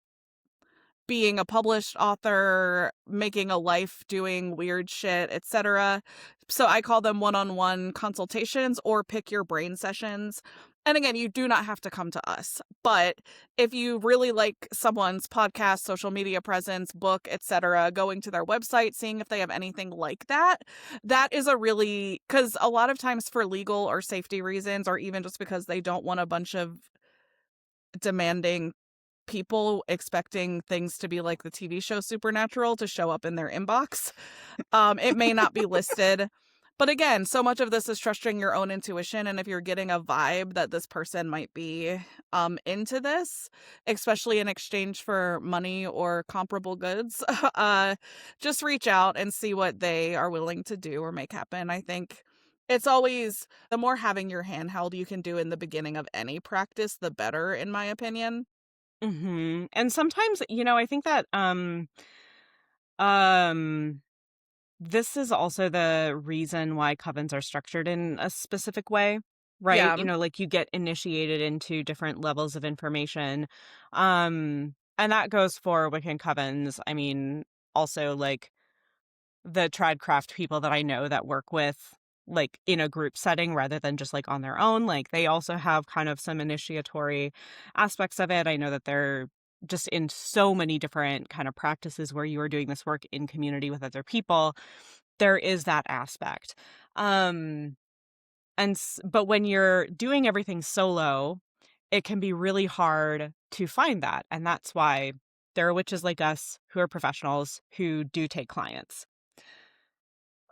being a published author, making a life doing weird shit, etc. So I call them one-on-one consultations or pick your brain sessions. And again, you do not have to come to us. But if you really like someone's podcast, social media presence, book, etc., going to their website, seeing if they have anything like that, that is a really, because a lot of times for legal or safety reasons, or even just because they don't want a bunch of demanding people expecting things to be like the TV show Supernatural to show up in their inbox. It may not be listed. But again, so much of this is trusting your own intuition. And if you're getting a vibe that this person might be into this, especially in exchange for money or comparable goods, just reach out and see what they are willing to do or make happen. I think it's always the more having your hand held you can do in the beginning of any practice, the better, in my opinion. And sometimes, I think that um this is also the reason why covens are structured in a specific way, right? Yeah, Like you get initiated into different levels of information. And that goes for Wiccan covens. I mean, also like the tradcraft people that I know that work with, like, in a group setting rather than just like on their own, like they also have kind of some initiatory aspects of it. I know that they're just in so many different kind of practices where you are doing this work in community with other people. There is that aspect. Um but when you're doing everything solo, it can be really hard to find that, and that's why there are witches like us who are professionals who do take clients.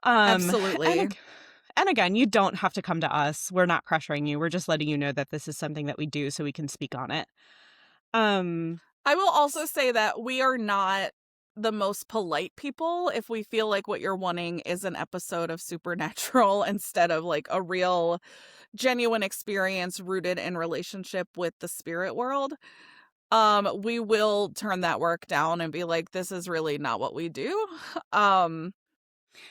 Um, and absolutely. ag and again, you don't have to come to us. We're not pressuring you. We're just letting you know that this is something that we do so we can speak on it. Um, I will also s say that we are not the most polite people if we feel like what you're wanting is an episode of Supernatural instead of like a real genuine experience rooted in relationship with the spirit world. We will turn that work down and be like, this is really not what we do. Um,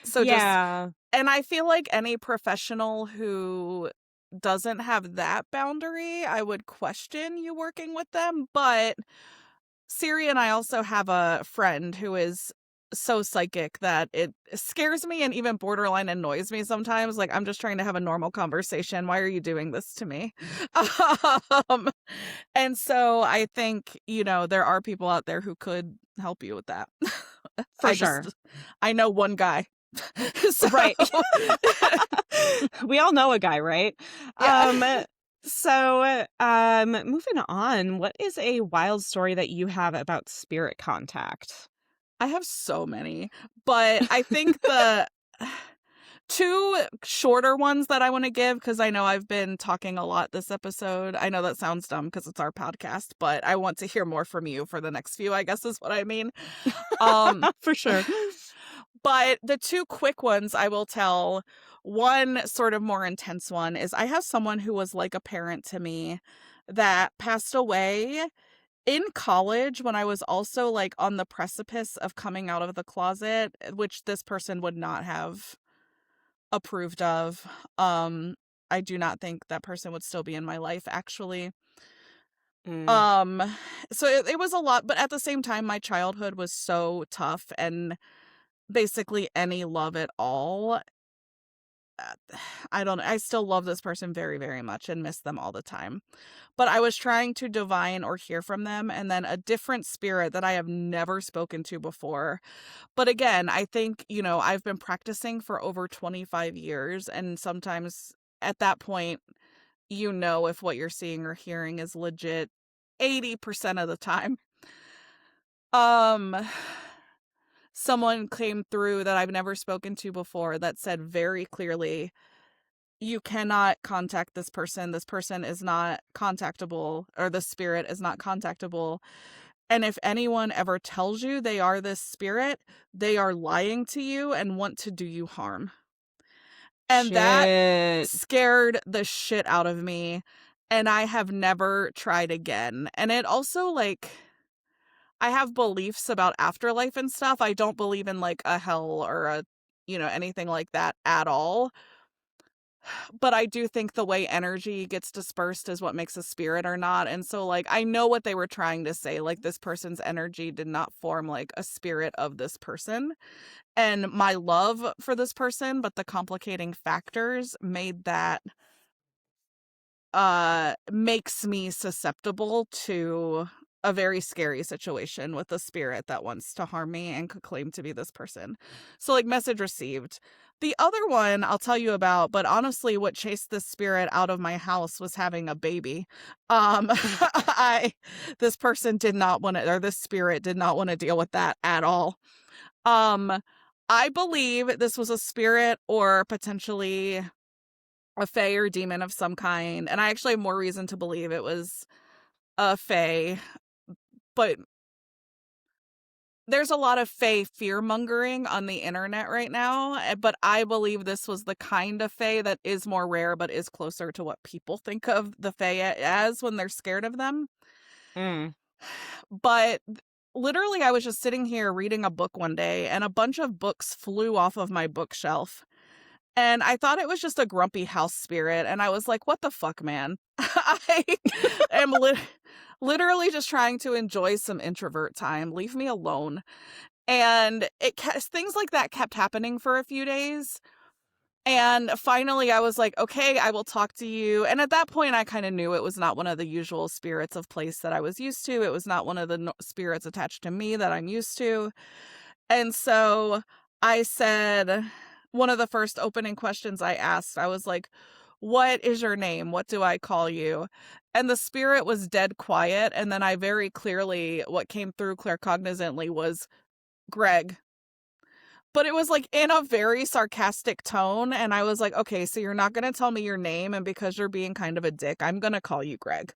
so just, Yeah. and I feel like any professional who doesn't have that boundary, I would question you working with them. But Siri and I also have a friend who is so psychic that it scares me and even borderline annoys me sometimes. Like, I'm just trying to have a normal conversation. Why are you doing this to me? um, and so I think, there are people out there who could help you with that. For sure. I know one guy. So, Right. We all know a guy, right? yeah. Um, moving on, what is a wild story that you have about spirit contact? I have so many, but I think the two shorter ones that I want to give, because I know I've been talking a lot this episode. I know that sounds dumb because it's our podcast, but I want to hear more from you for the next few, I guess is what I mean. Um, For sure. but the two quick ones I will tell, one sort of more intense one is I have someone who was like a parent to me that passed away in college when I was also like on the precipice of coming out of the closet, which this person would not have approved of. Um, I do not think that person would still be in my life, actually. Mm, Um, so it was a lot, but at the same time, my childhood was so tough and basically any love at all. I don't I still love this person very, very much and miss them all the time. But I was trying to divine or hear from them, and then a different spirit that I have never spoken to before. But again, I think, I've been practicing for over 25 years, and sometimes at that point, if what you're seeing or hearing is legit 80% of the time. Um, Someone came through that I've never spoken to before that said very clearly, you cannot contact this person. This person is not contactable, or the spirit is not contactable. And if anyone ever tells you they are this spirit, they are lying to you and want to do you harm. And that shit. scared the shit out of me. And I have never tried again. And it also, like, I have beliefs about afterlife and stuff. I don't believe in like a hell or anything like that at all. But I do think the way energy gets dispersed is what makes a spirit or not. And so, like, I know what they were trying to say. Like, this person's energy did not form like a spirit of this person. And my love for this person, but the complicating factors made that makes me susceptible to a very scary situation with a spirit that wants to harm me and could claim to be this person. So, like, message received. The other one I'll tell you about, but honestly, what chased this spirit out of my house was having a baby. I this person did not want to, or this spirit did not want to deal with that at all. Um, I believe this was a spirit or potentially a fae or demon of some kind, and I actually have more reason to believe it was a fae, but there's a lot of fae fear-mongering on the internet right now, but I believe this was the kind of fae that is more rare, but is closer to what people think of the fae as when they're scared of them. Mm. But literally, I was just sitting here reading a book one day, and a bunch of books flew off of my bookshelf. And I thought it was just a grumpy house spirit, and I was like, "What the fuck, man?" I am literally just trying to enjoy some introvert time. Leave me alone. And things like that kept happening for a few days. And finally, I was like, "Okay, I will talk to you." And at that point, I kind of knew it was not one of the usual spirits of place that I was used to. It was not one of the spirits attached to me that I'm used to. And so I said, one of the first opening questions I asked, I was like, "What is your name? What do I call you?" And the spirit was dead quiet. And then I very clearly, what came through claircognizantly was Greg. But it was like in a very sarcastic tone. And I was like, "Okay, so you're not going to tell me your name. And because you're being kind of a dick, I'm going to call you Greg."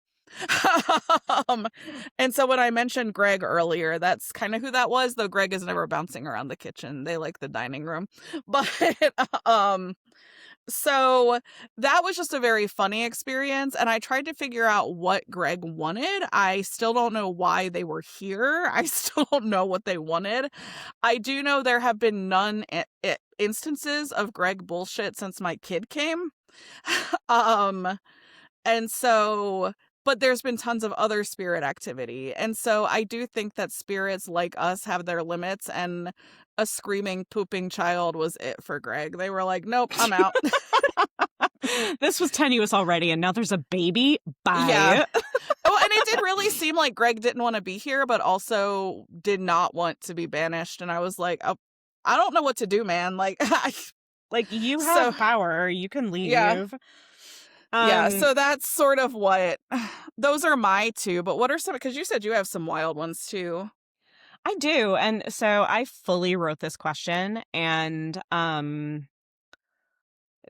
um, and so when I mentioned Greg earlier, that's kind of who that was, though Greg is never bouncing around the kitchen. They like the dining room. But um so that was just a very funny experience, and I tried to figure out what Greg wanted. I still don't know why they were here. I still don't know what they wanted. I do know there have been none instances of Greg bullshit since my kid came. um and so, but there's been tons of other spirit activity. And so I do think that spirits like us have their limits, and a screaming, pooping child was it for Greg. They were like, "Nope, I'm out." This was tenuous already, and now there's a baby? Yeah. Bye. Oh, and it did really seem like Greg didn't want to be here, but also did not want to be banished. And I was like, "Oh, I don't know what to do, man." Like, Like, you so have power. You can yeah. leave. Yeah, Um, so that's sort of what those are my 2, but what are some, because you said you have some wild ones too. I do. And so I fully wrote this question, and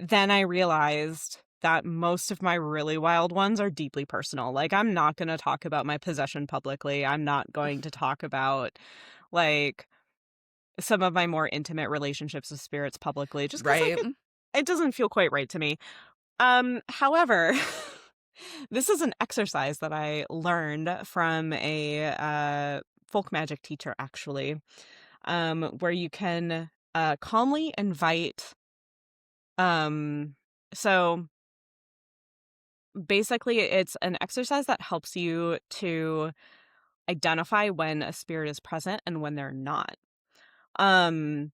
then I realized that most of my really wild ones are deeply personal. Like, I'm not going to talk about my possession publicly. I'm not going to talk about, like, some of my more intimate relationships with spirits publicly, just because, like, Right. it doesn't feel quite right to me. However, this is an exercise that I learned from a folk magic teacher, actually, where you can calmly invite. Um, so basically, it's an exercise that helps you to identify when a spirit is present and when they're not. Um,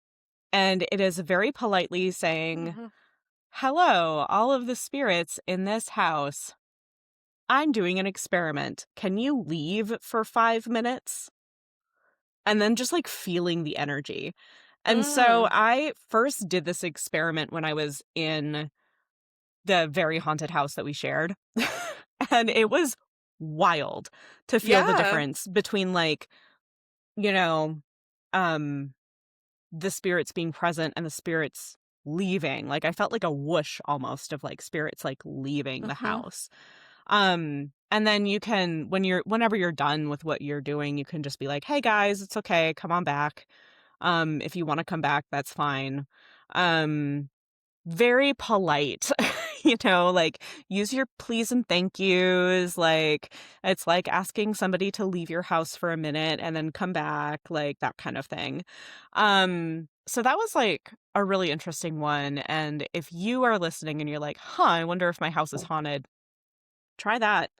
and it is very politely saying, Mhm. "Hello, all of the spirits in this house. I'm doing an experiment. Can you leave for 5 minutes?" And then just like feeling the energy. And so Mm. I first did this experiment when I was in the very haunted house that we shared. And it was wild to feel the Yeah. difference between, like, you know, um the spirits being present and the spirits leaving. Like, I felt like a whoosh almost of like spirits like leaving the Mhm. house. And then you can, whenever you're done with what you're doing, you can just be like, "Hey guys, it's okay, come on back. If you want to come back, that's fine." Um, Very polite, like, use your please and thank yous. Like, it's like asking somebody to leave your house for a minute and then come back, like that kind of thing. So that was like a really interesting one. And if you are listening and you're like, "Huh, I wonder if my house is haunted," try that.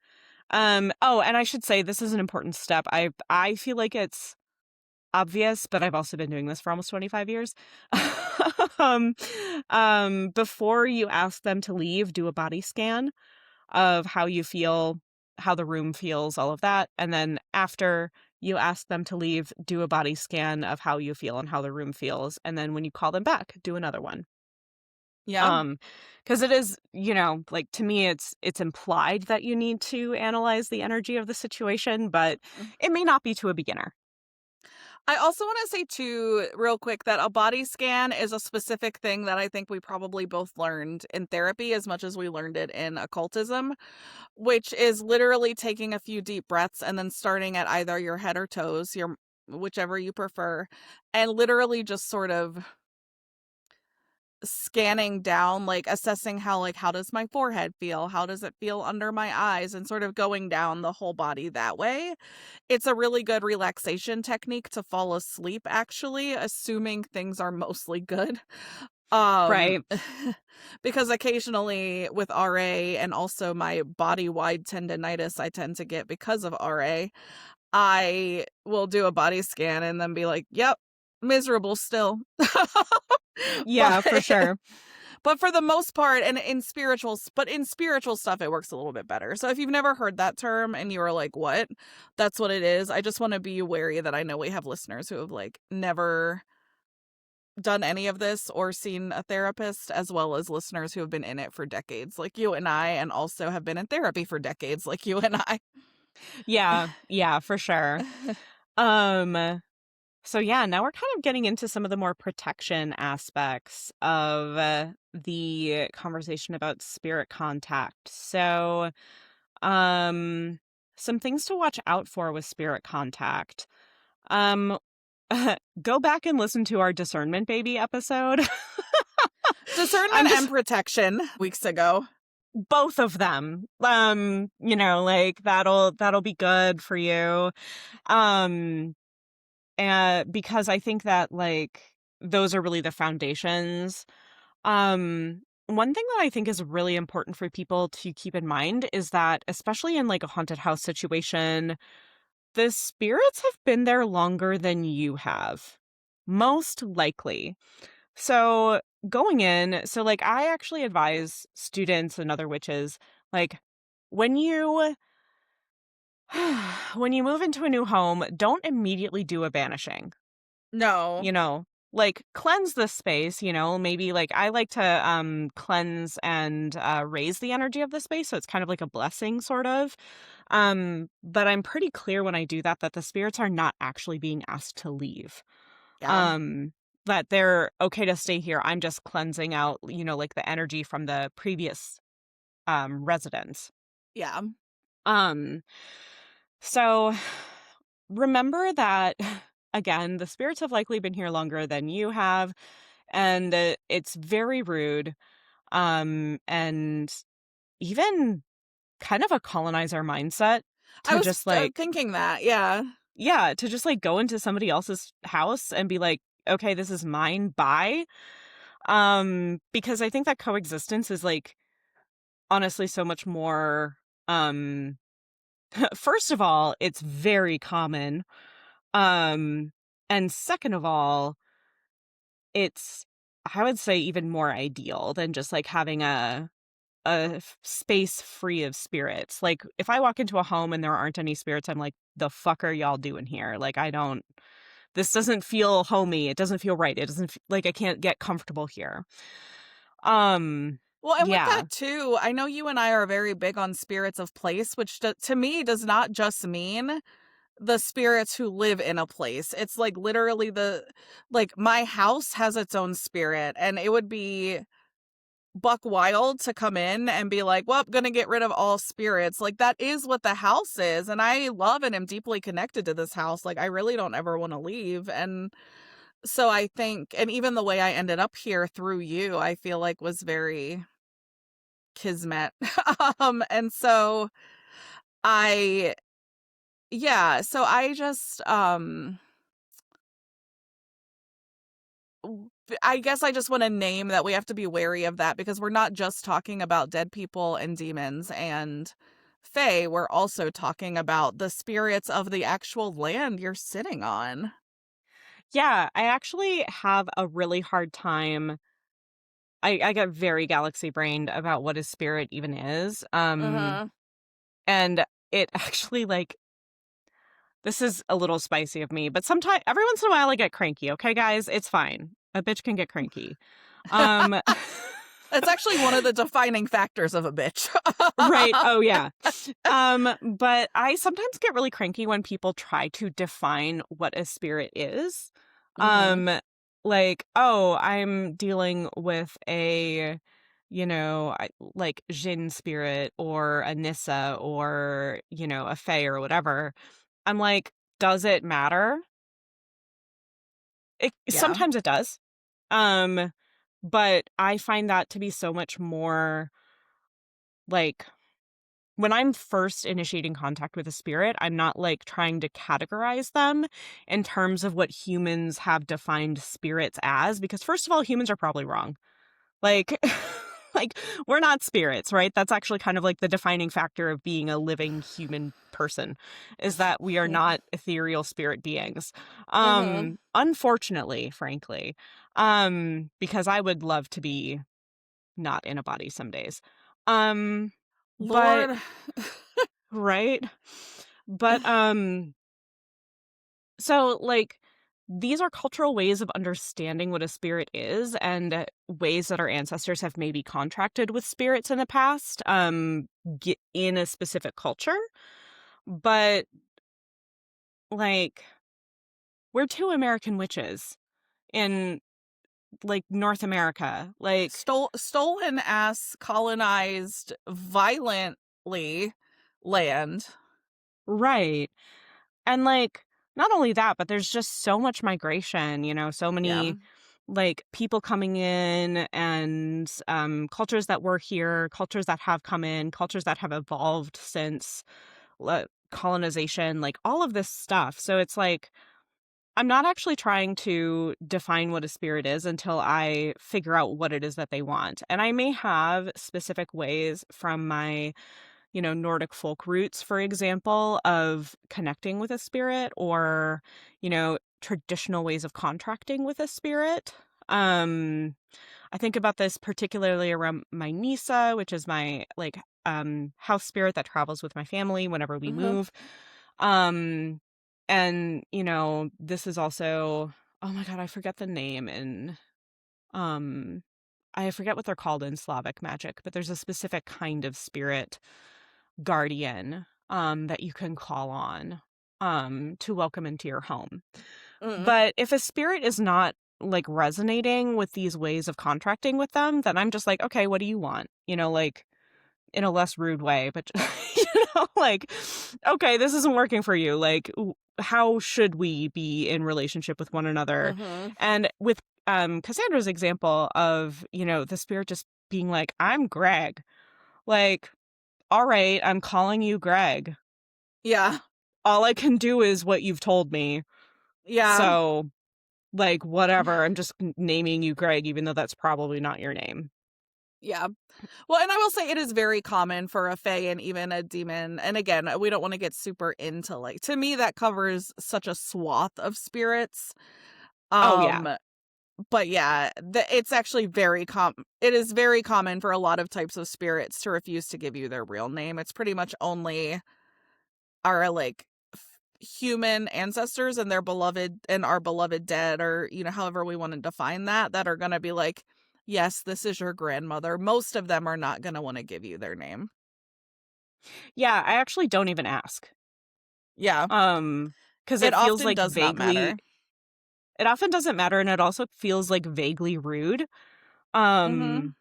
Oh, and I should say this is an important step. I feel like it's obvious, but I've also been doing this for almost 25 years. um, Before you ask them to leave, do a body scan of how you feel how the room feels, all of that, and then after you ask them to leave, do a body scan of how you feel and how the room feels, and then when you call them back, do another one. Yeah. Um, because it is, like, to me, it's implied that you need to analyze the energy of the situation, but it may not be to a beginner. I also want to say too, real quick, that a body scan is a specific thing that I think we probably both learned in therapy as much as we learned it in occultism, which is literally taking a few deep breaths and then starting at either your head or toes, your whichever you prefer, and literally just sort of scanning down, like assessing how does my forehead feel? How does it feel under my eyes? And sort of going down the whole body that way. It's a really good relaxation technique to fall asleep, actually, assuming things are mostly good. Um, Right. because occasionally with RA and also my body-wide tendinitis I tend to get because of RA, I will do a body scan and then be like, "Yep, miserable still." But Yeah, for sure. but for the most part, and in spiritual stuff, it works a little bit better. So if you've never heard that term and you are like, "What?" That's what it is. I just wanna be wary that I know we have listeners who have, like, never done any of this or seen a therapist, as well as listeners who have been in it for decades like you and I, and also have been in therapy for decades like you and I. Yeah, yeah, for sure. Um, so yeah, now we're kind of getting into some of the more protection aspects of the conversation about spirit contact. So, um, some things to watch out for with spirit contact. Um, go back and listen to our discernment baby episode. I'm Discernment and just protection weeks ago. both of them. Like that'll be good for you. Um, and because I think that like those are really the foundations. One thing that I think is really important for people to keep in mind is that especially in like a haunted house situation, the spirits have been there longer than you have. Most likely. So going in, so like I actually advise students and other witches, like when you when you move into a new home, don't immediately do a banishing. No. You know, like cleanse the space, maybe like I like to cleanse and raise the energy of the space, so it's kind of like a blessing sort of. But I'm pretty clear when I do that that the spirits are not actually being asked to leave. Yeah. Um that they're okay to stay here. I'm just cleansing out, like the energy from the previous residents. Yeah. Um so remember that again, the spirits have likely been here longer than you have, and it's very rude and even kind of a colonizer mindset I to was just like thinking that, yeah. yeah, to just like go into somebody else's house and be like, okay, this is mine, bye. Because I think that coexistence is like honestly so much more um first of all, it's very common. Um and second of all, it's I would say even more ideal than just like having a space free of spirits. Like if I walk into a home and there aren't any spirits, I'm like, the fuck are y'all doing here? Like I don't this doesn't feel homey. It doesn't feel right. It doesn't like I can't get comfortable here. Um Well, and with yeah. that too, I know you and I are very big on spirits of place, which to me does not just mean the spirits who live in a place. It's like literally my house has its own spirit, and it would be buck wild to come in and be like, "Well, gonna get rid of all spirits." Like that is what the house is, and I love and am deeply connected to this house. Like I really don't ever want to leave, and so I think, and even the way I ended up here through you, I feel like was very kismet. And so I yeah, so I just I guess I just want to name that we have to be wary of that, because we're not just talking about dead people and demons and fae, we're also talking about the spirits of the actual land you're sitting on. Yeah, I actually have a really hard time. I get very galaxy brained about what a spirit even is. Uh-huh. And it actually, like, this is a little spicy of me, but sometimes every once in a while I get cranky, okay, guys? It's fine. A bitch can get cranky. Um, It's actually one of the defining factors of a bitch. right. Oh, yeah. But I sometimes get really cranky when people try to define what a spirit is. Mhm. Um, like, oh, I'm dealing with a, like Jinn spirit or a Nissa or, a Fae or whatever. I'm like, does it matter? Yeah. Sometimes it does. Um, but I find that to be so much more like when I'm first initiating contact with a spirit, I'm not like trying to categorize them in terms of what humans have defined spirits as, because first of all, humans are probably wrong. Like, like we're not spirits, right? That's actually kind of like the defining factor of being a living human person is that we are not ethereal spirit beings. Mhm. Unfortunately, frankly, because I would love to be not in a body some days. Um, but Lord. right? But so like these are cultural ways of understanding what a spirit is and ways that our ancestors have maybe contracted with spirits in the past in a specific culture. But like we're two American witches in like North America. Like Stolen ass colonized violently land. right. And like not only that, but there's just so much migration, so Yeah. many like people coming in and cultures that were here, cultures that have come in, cultures that have evolved since colonization, like all of this stuff. So it's like I'm not actually trying to define what a spirit is until I figure out what it is that they want. And I may have specific ways from my Nordic folk roots, for example, of connecting with a spirit or, traditional ways of contracting with a spirit. Um, I think about this particularly around my Nisa, which is my like house spirit that travels with my family whenever we Mhm. move. Um, and this is also oh my God, I forget the name in um I forget what they're called in Slavic magic, but there's a specific kind of spirit guardian that you can call on to welcome into your home. Mm. But if a spirit is not like resonating with these ways of contracting with them, then I'm just like, okay, what do you want? Like in a less rude way, but like, okay, this isn't working for you. Like, how should we be in relationship with one another? Mhm. And with Cassandra's example of, the spirit just being like, I'm Greg. Like, all right, I'm calling you Greg. Yeah. All I can do is what you've told me. Yeah. So, like, whatever. I'm just naming you Greg, even though that's probably not your name. Yeah. Well, and I will say it is very common for a fae and even a demon. And again, we don't want to get super into like to me that covers such a swath of spirits. Oh, yeah. Um but yeah, it's actually it is very common for a lot of types of spirits to refuse to give you their real name. It's pretty much only our like human ancestors and their beloved and our beloved dead or however we want to define that are going to be like, yes, this is your grandmother. Most of them are not going to want to give you their name. Yeah, I actually don't even ask. Yeah, Because it it feels often like does not vaguely matter. it often doesn't matter, and it also feels like vaguely rude. Mhm. Um,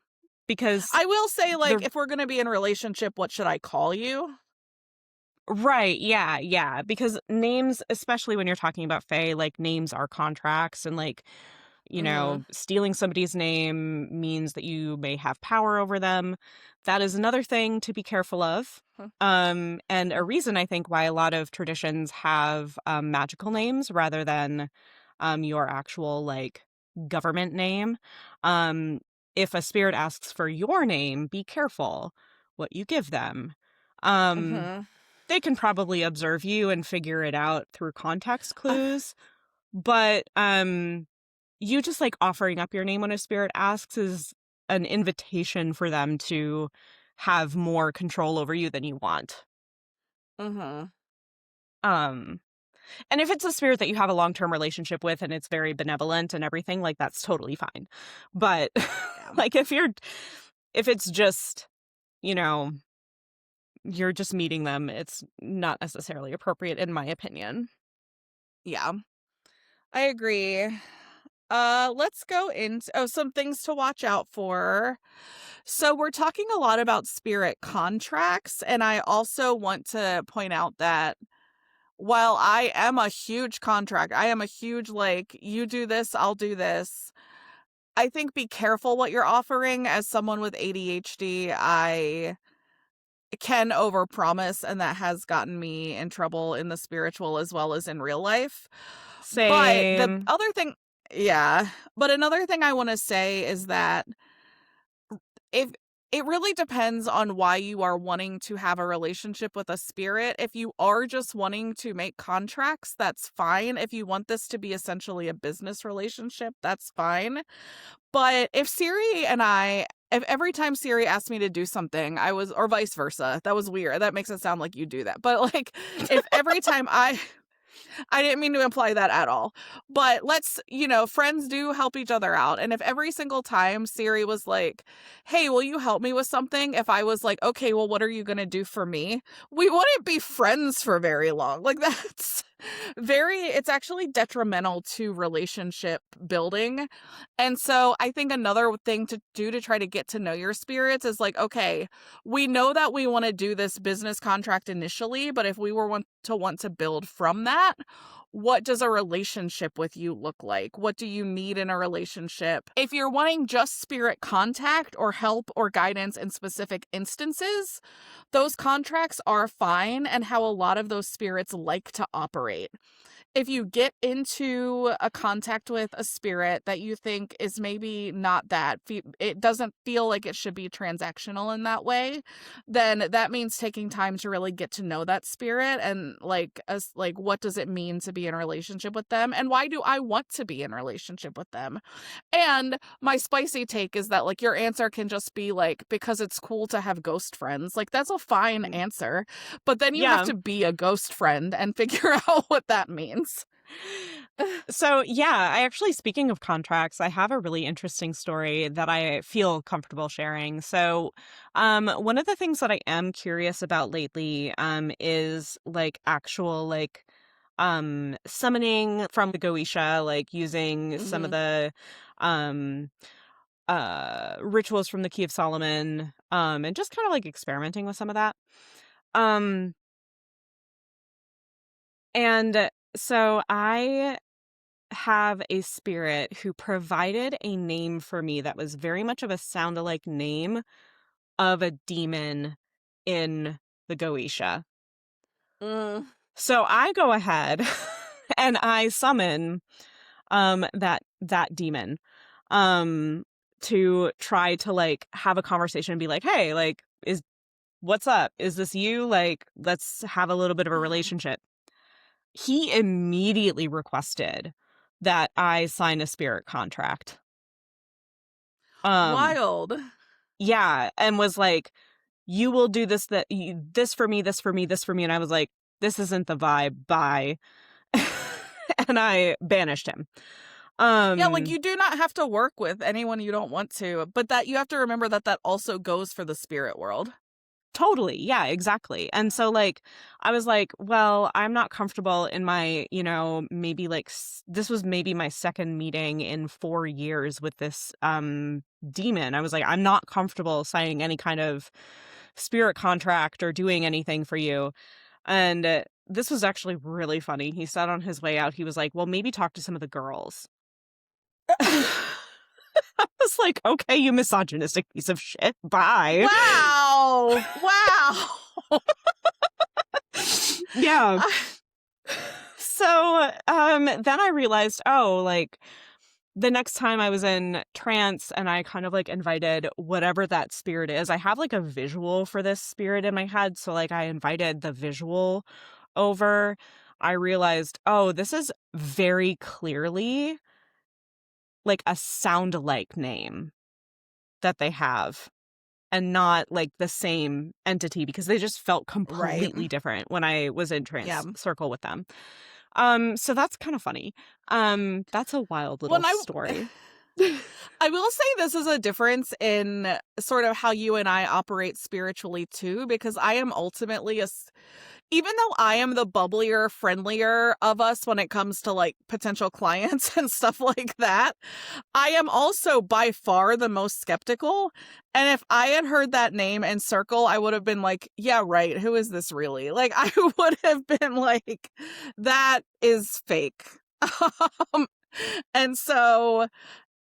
because I will say, like, the if we're gonna be in a relationship, what should I call you? right, yeah, yeah, because names, especially when you're talking about Fae, like names are contracts and like Mhm. stealing somebody's name means that you may have power over them. That is another thing to be careful of. And a reason I think why a lot of traditions have magical names rather than your actual like government name. Um, if a spirit asks for your name, be careful what you give them. Um, Mhm. they can probably observe you and figure it out through context clues, but you just like offering up your name when a spirit asks is an invitation for them to have more control over you than you want. Mhm. Um, and if it's a spirit that you have a long-term relationship with and it's very benevolent and everything, like, that's totally fine. But, Yeah. like, if it's just, you know, you're just meeting them, it's not necessarily appropriate in my opinion. Yeah. I agree. Let's go into some things to watch out for. So we're talking a lot about spirit contracts, and I also want to point out that while I am a huge contract, I am a huge like you do this, I'll do this. I think be careful what you're offering. As someone with ADHD, I can overpromise, and that has gotten me in trouble in the spiritual as well as in real life. But the Same. other thing, yeah, but another thing I want to say is that if it really depends on why you are wanting to have a relationship with a spirit. If you are just wanting to make contracts, that's fine. If you want this to be essentially a business relationship, that's fine. But if every time Siri asked me to do something, or vice versa, that was weird. That makes it sound like you do that. But like, if every time I didn't mean to imply that at all. But friends do help each other out. And if every single time Siri was like, hey, will you help me with something? If I was like, okay, well, what are you going to do for me? We wouldn't be friends for very long. Like, it's actually detrimental to relationship building. And so I think another thing to do to try to get to know your spirits is like, okay, we know that we want to do this business contract initially, but if we want to build from that, what does a relationship with you look like? What do you need in a relationship? If you're wanting just spirit contact or help or guidance in specific instances, those contracts are fine and how a lot of those spirits like to operate. If you get into a contact with a spirit that you think is maybe not it doesn't feel like it should be transactional in that way, then that means taking time to really get to know that spirit and like what does it mean to be in a relationship with them and why do I want to be in a relationship with them? And my spicy take is that like your answer can just be like because it's cool to have ghost friends. Like that's a fine answer, but then you have Yeah. to be a ghost friend and figure out what that means. So, yeah, I actually, speaking of contracts, I have a really interesting story that I feel comfortable sharing. So, one of the things that I am curious about lately, is like actual, like, summoning from the Goetia, like using some of Mhm. the, um, rituals from the Key of Solomon, and just kind of like experimenting with some of that. Um, and so I have a spirit who provided a name for me that was very much of a sound-alike name of a demon in the Goetia. Mm. So I go ahead and I summon that demon um to try to like have a conversation and be like, "Hey, like is what's up? Is this you? Like let's have a little bit of a relationship." He immediately requested that I sign a spirit contract. Um, Wild. yeah, and was like, "You will do this for me, this for me, this for me," and I was like, "This isn't the vibe, bye." And I banished him. Yeah, like Um you do not have to work with anyone you don't want to, but that you have to remember that that also goes for the spirit world. Totally. Yeah, exactly. And so like I was like, well, I'm not comfortable in my, maybe like this was maybe my second meeting in 4 years with this demon. I was like, I'm not comfortable signing any kind of spirit contract or doing anything for you. And this was actually really funny. He said on his way out, he was like, well, maybe talk to some of the girls. I was like, okay, you misogynistic piece of shit. Bye. Wow. Wow. Yeah. So, then I realized, oh, like the next time I was in trance and I kind of like invited whatever that spirit is, I have like a visual for this spirit in my head. So, like, I invited the visual over. I realized, oh, this is very clearly like a sound alike name that they have. and not like the same entity because they just felt Right. completely different when I was in Yeah. trance circle with them. So that's kind of funny. That's a wild little When story. I will say this is a difference in sort of how you and I operate spiritually too, because I am ultimately even though I am the bubblier, friendlier of us when it comes to like potential clients and stuff like that, I am also by far the most skeptical. And if I had heard that name and circle, I would have been like, yeah, right. Who is this really? Like, I would have been like, that is fake. Um, and so,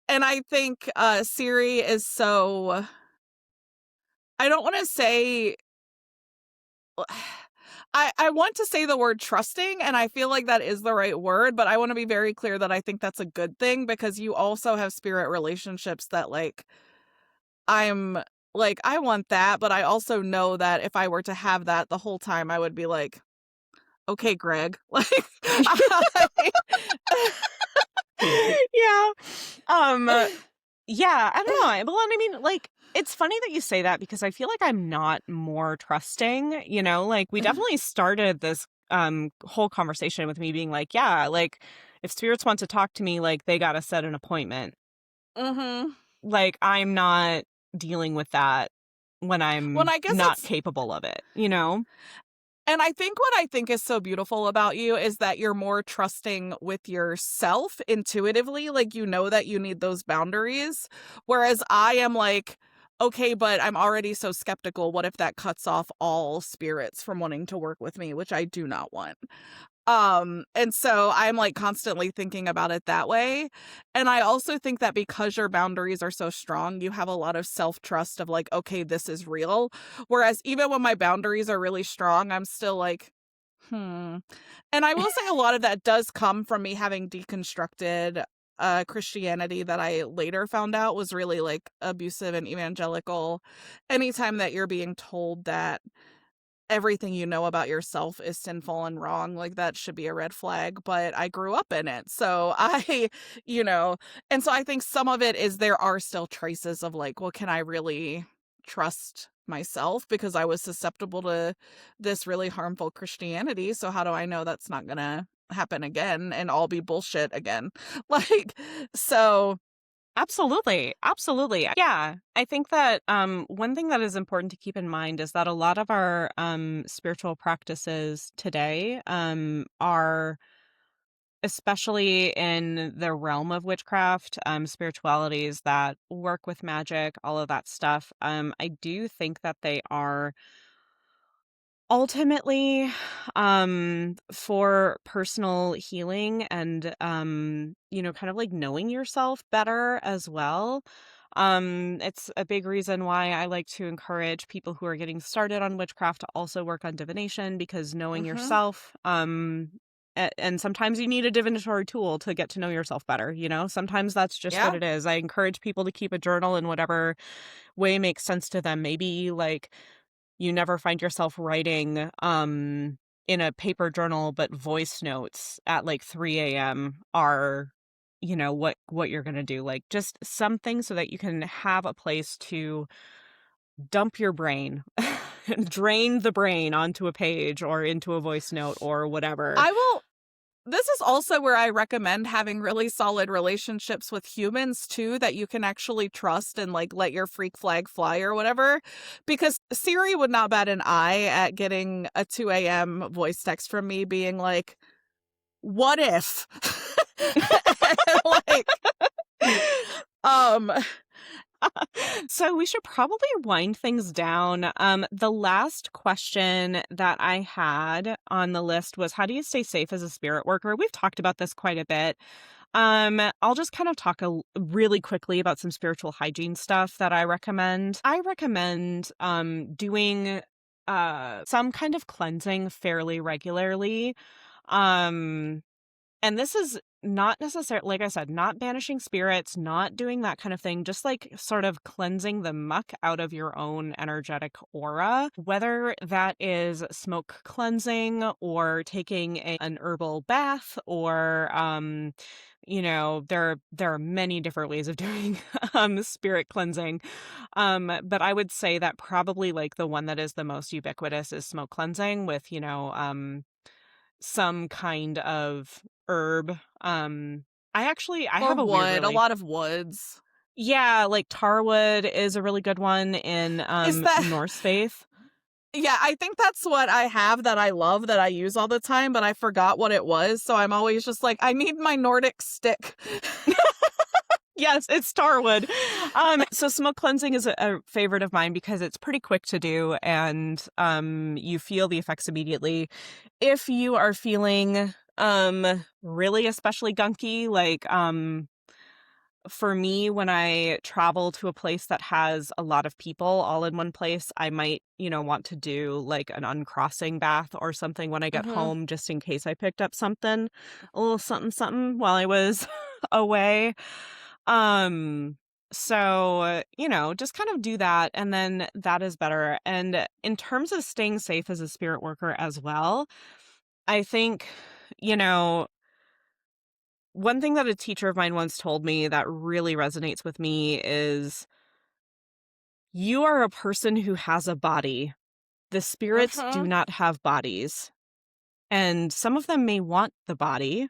and I think Siri is so, I don't want to say, I want to say the word trusting, and I feel like that is the right word, but I want to be very clear that I think that's a good thing because you also have spirit relationships that like I'm like I want that, but I also know that if I were to have that the whole time I would be like, "Okay, Greg." Like I, Yeah. Um, yeah, I don't know. Well, and I mean, like, it's funny that you say that because I feel like I'm not more trusting, you know? Like, we definitely started this whole conversation with me being like, yeah, like if spirits want to talk to me, like they got to set an appointment. mhm. Like, I'm not dealing with that when Well, I'm I guess not it's capable of it, you know? and I think what I think is so beautiful about you is that you're more trusting with yourself intuitively. Like, you know that you need those boundaries. Whereas I am like, okay, but I'm already so skeptical. What if that cuts off all spirits from wanting to work with me, which I do not want. And so I'm like constantly thinking about it that way. And I also think that because your boundaries are so strong, you have a lot of self-trust of like, okay, this is real. Whereas even when my boundaries are really strong, I'm still like, hmm. And I will say a lot of that does come from me having deconstructed Christianity that I later found out was really like abusive and evangelical. Anytime that you're being told that everything you know about yourself is sinful and wrong, like that should be a red flag, but I grew up in it. So I, you know, and so I think some of it is there are still traces of like, well, can I really trust myself because I was susceptible to this really harmful Christianity? So how do I know that's not going to happen again and all be bullshit again? Like, so, Absolutely. Absolutely. Yeah. I think that one thing that is important to keep in mind is that a lot of our spiritual practices today are, especially in the realm of witchcraft, spiritualities that work with magic, all of that stuff. I do think that they are ultimately, for personal healing and, kind of like knowing yourself better as well. It's a big reason why I like to encourage people who are getting started on witchcraft to also work on divination because knowing mhm. yourself, and sometimes you need a divinatory tool to get to know yourself better, you know? Sometimes that's just what Yeah. it is. I encourage people to keep a journal in whatever way makes sense to them. Maybe like you never find yourself writing, in a paper journal, but voice notes at, like, 3 a.m. are, what you're gonna do, like, just something so that you can have a place to dump your brain, drain the brain onto a page or into a voice note or whatever. I will This is also where I recommend having really solid relationships with humans too that you can actually trust and like let your freak flag fly or whatever. Because Siri would not bat an eye at getting a 2 a.m. voice text from me being like, what if? like, um, So we should probably wind things down. The last question that I had on the list was, how do you stay safe as a spirit worker? We've talked about this quite a bit. I'll just kind of talk really quickly about some spiritual hygiene stuff that I recommend. I recommend doing some kind of cleansing fairly regularly. Um and this is not necessarily, like I said, not banishing spirits, not doing that kind of thing, just like sort of cleansing the muck out of your own energetic aura, whether that is smoke cleansing or taking an herbal bath or there are many different ways of doing spirit cleansing. But I would say that probably like the one that is the most ubiquitous is smoke cleansing with, some kind of herb. I Or have a weird wood, a really lot of woods. yeah, like tarwood is a really good one in Is that Norse faith. Yeah, I think that's what I have that I love that I use all the time, but I forgot what it was, so I'm always just like, I need my Nordic stick. Yes, it's Starwood. So smoke cleansing is a favorite of mine because it's pretty quick to do and you feel the effects immediately. If you are feeling really especially gunky, like for me when I travel to a place that has a lot of people all in one place, I might, want to do like an uncrossing bath or something when I get Mhm. home just in case I picked up something, a little something something while I was away. Um, so, just kind of do that, and then that is better. And in terms of staying safe as a spirit worker as well, I think, you know, one thing that a teacher of mine once told me that really resonates with me is you are a person who has a body. The spirits do Mhm. not have bodies. And some of them may want the body.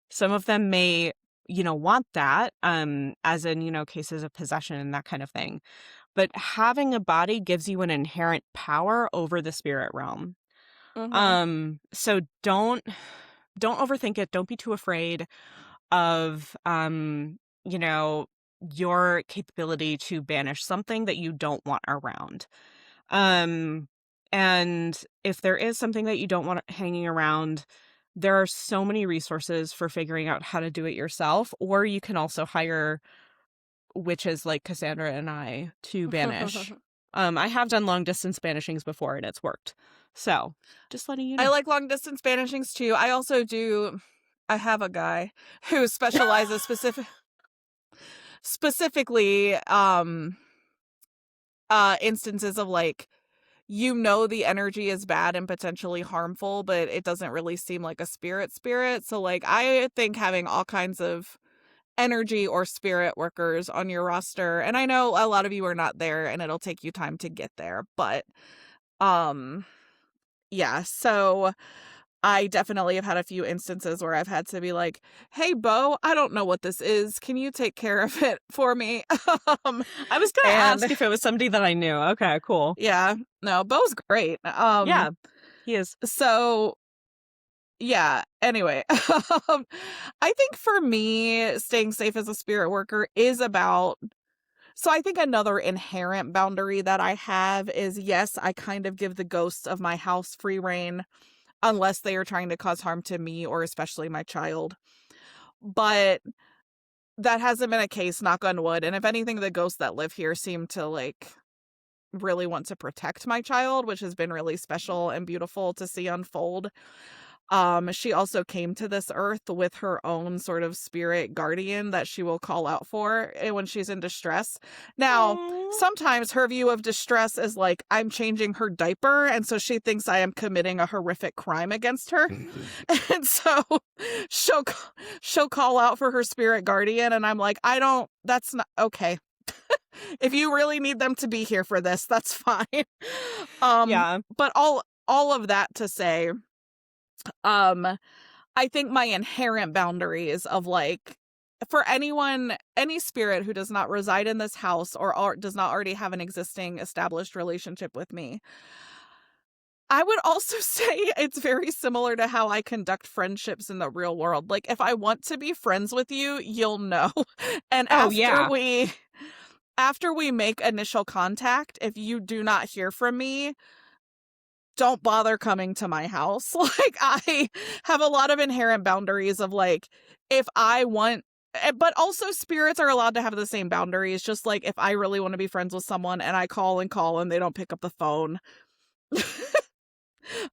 Some of them may, want that, as in, cases of possession and that kind of thing. But having a body gives you an inherent power over the spirit realm. Mhm. So don't overthink it. Don't be too afraid of you know, your capability to banish something that you don't want around. Um and if there is something that you don't want hanging around, there are so many resources for figuring out how to do it yourself, or you can also hire witches like Cassandra and I to banish. I have done long distance banishings before and it's worked. So, just letting you I know. like long distance banishings too. I have a guy who specializes specifically instances of like, the energy is bad and potentially harmful, but it doesn't really seem like a spirit. So like I think having all kinds of energy or spirit workers on your roster, and I know a lot of you are not there and it'll take you time to get there, but um yeah, so I definitely have had a few instances where I've had to be like, "Hey, Bo, I don't know what this is. Can you take care of it for me?" um, I was gonna and ask if it was somebody that I knew. Okay, cool. yeah, no, Bo's great. Yeah, he is. So yeah, anyway, I think for me, staying safe as a spirit worker is about. So I think another inherent boundary that I have is, yes, I kind of give the ghosts of my house free reign unless they are trying to cause harm to me or especially my child. But that hasn't been a case, knock on wood. And if anything, the ghosts that live here seem to like really want to protect my child, which has been really special and beautiful to see unfold. She also came to this earth with her own sort of spirit guardian that she will call out for when she's in distress. Now, Aw. sometimes her view of distress is like, I'm changing her diaper, and so she thinks I am committing a horrific crime against her. And so she'll she'll call out for her spirit guardian, and I'm like, I don't, that's not okay. If you really need them to be here for this, that's fine. Um, Yeah. but all of that to say, um, I think my inherent boundaries of like, for any spirit who does not reside in this house or does not already have an existing established relationship with me, I would also say it's very similar to how I conduct friendships in the real world. Like, if I want to be friends with you, you'll know. And Oh, yeah. after we make initial contact, if you do not hear from me, don't bother coming to my house. Like, I have a lot of inherent boundaries of like, if I want, but also spirits are allowed to have the same boundaries. Just like if I really want to be friends with someone and I call and they don't pick up the phone,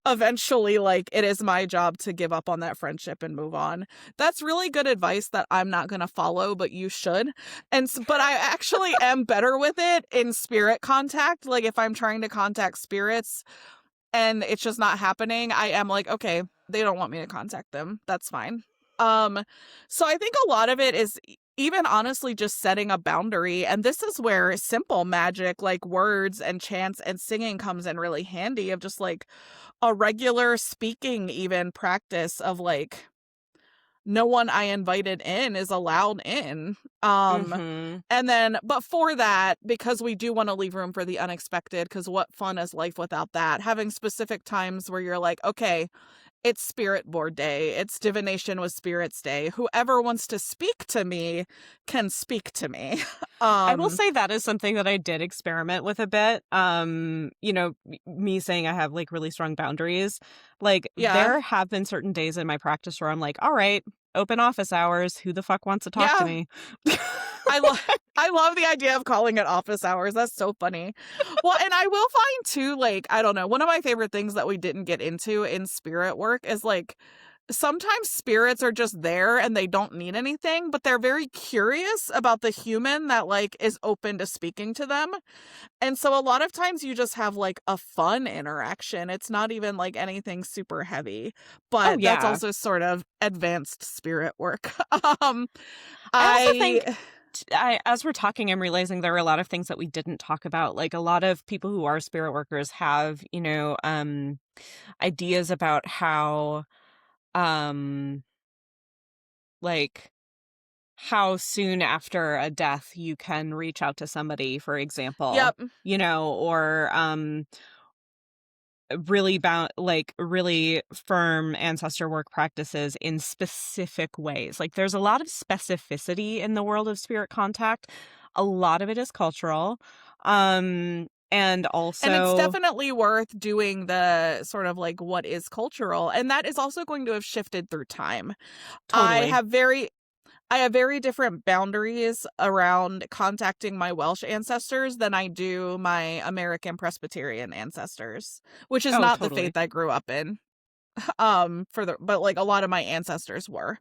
eventually, like, it is my job to give up on that friendship and move on. That's really good advice that I'm not going to follow, but you should. But I actually am better with it in spirit contact. Like, if I'm trying to contact spirits and it's just not happening, I am like, okay, they don't want me to contact them. That's fine. So I think a lot of it is even honestly just setting a boundary. And this is where simple magic like words and chants and singing comes in really handy of just like a regular speaking even practice of like no one I invited in is allowed in. Mhm. And then but for that, because we do want to leave room for the unexpected, because what fun is life without that? Having specific times where you're like, okay, it's spirit board day. It's divination with spirits day. Whoever wants to speak to me can speak to me. I will um say that is something that I did experiment with a bit. Me saying I have like really strong boundaries. Like yeah. there have been certain days in my practice where I'm like, all right, open office hours. Who the fuck wants to talk to Yeah. me? I love the idea of calling it office hours. That's so funny. Well, and I will find too, like, I don't know, one of my favorite things that we didn't get into in spirit work is like sometimes spirits are just there and they don't need anything, but they're very curious about the human that like is open to speaking to them. And so a lot of times you just have like a fun interaction. It's not even like anything super heavy, Oh but that's yeah. also sort of advanced spirit work. um I also I think as we're talking, I'm realizing there are a lot of things that we didn't talk about. Like a lot of people who are spirit workers have, ideas about how, um, like how soon after a death you can reach out to somebody, for example, yep. or really bound like really firm ancestor work practices in specific ways. Like there's a lot of specificity in the world of spirit contact. A lot of it is cultural. And And it's also definitely worth doing the sort of like what is cultural. And that is also going to have shifted through time. I totally. have very I have very different boundaries around contacting my Welsh ancestors than I do my American Presbyterian ancestors, which is Oh, not the totally. faith I grew up in. But like a lot of my ancestors were.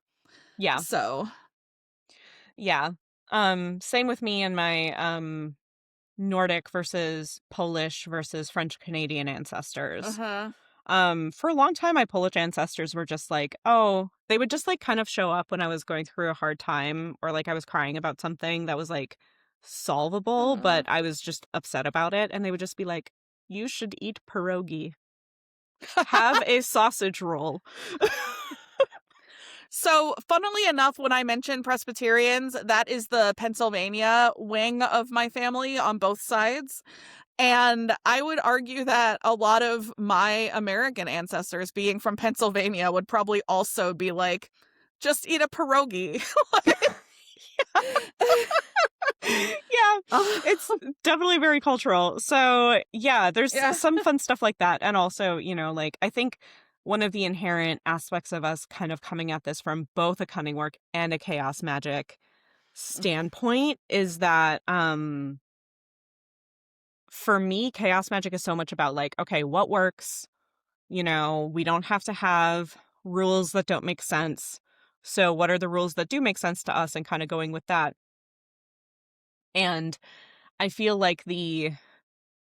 Yeah. So, Yeah. Same with me and my Nordic versus Polish versus French Canadian ancestors. uh-huh. For a long time, my Polish ancestors were just like, oh, they would just like kind of show up when I was going through a hard time or like I was crying about something that was like solvable, Uh-huh. but I was just upset about it. And they would just be like, you should eat pierogi, have a sausage roll. So, funnily enough, when I mention Presbyterians, that is the Pennsylvania wing of my family on both sides. And I would argue that a lot of my American ancestors being from Pennsylvania would probably also be like, just eat a pierogi. Yeah, it's Oh, definitely very cultural. So, yeah, there's yeah. some fun stuff like that. And also, like I think one of the inherent aspects of us kind of coming at this from both a cunning work and a chaos magic standpoint is that for me, chaos magic is so much about like, okay, what works? We don't have to have rules that don't make sense. So, what are the rules that do make sense to us and kind of going with that? And I feel like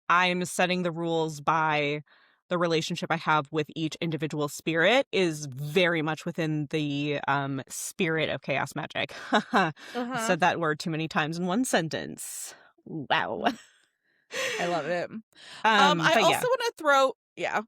I'm setting the rules by the relationship I have with each individual spirit is very much within the spirit of chaos magic. I Uh-huh. said that word too many times in one sentence. Wow. I love it. I But yeah. also want to throw, yeah.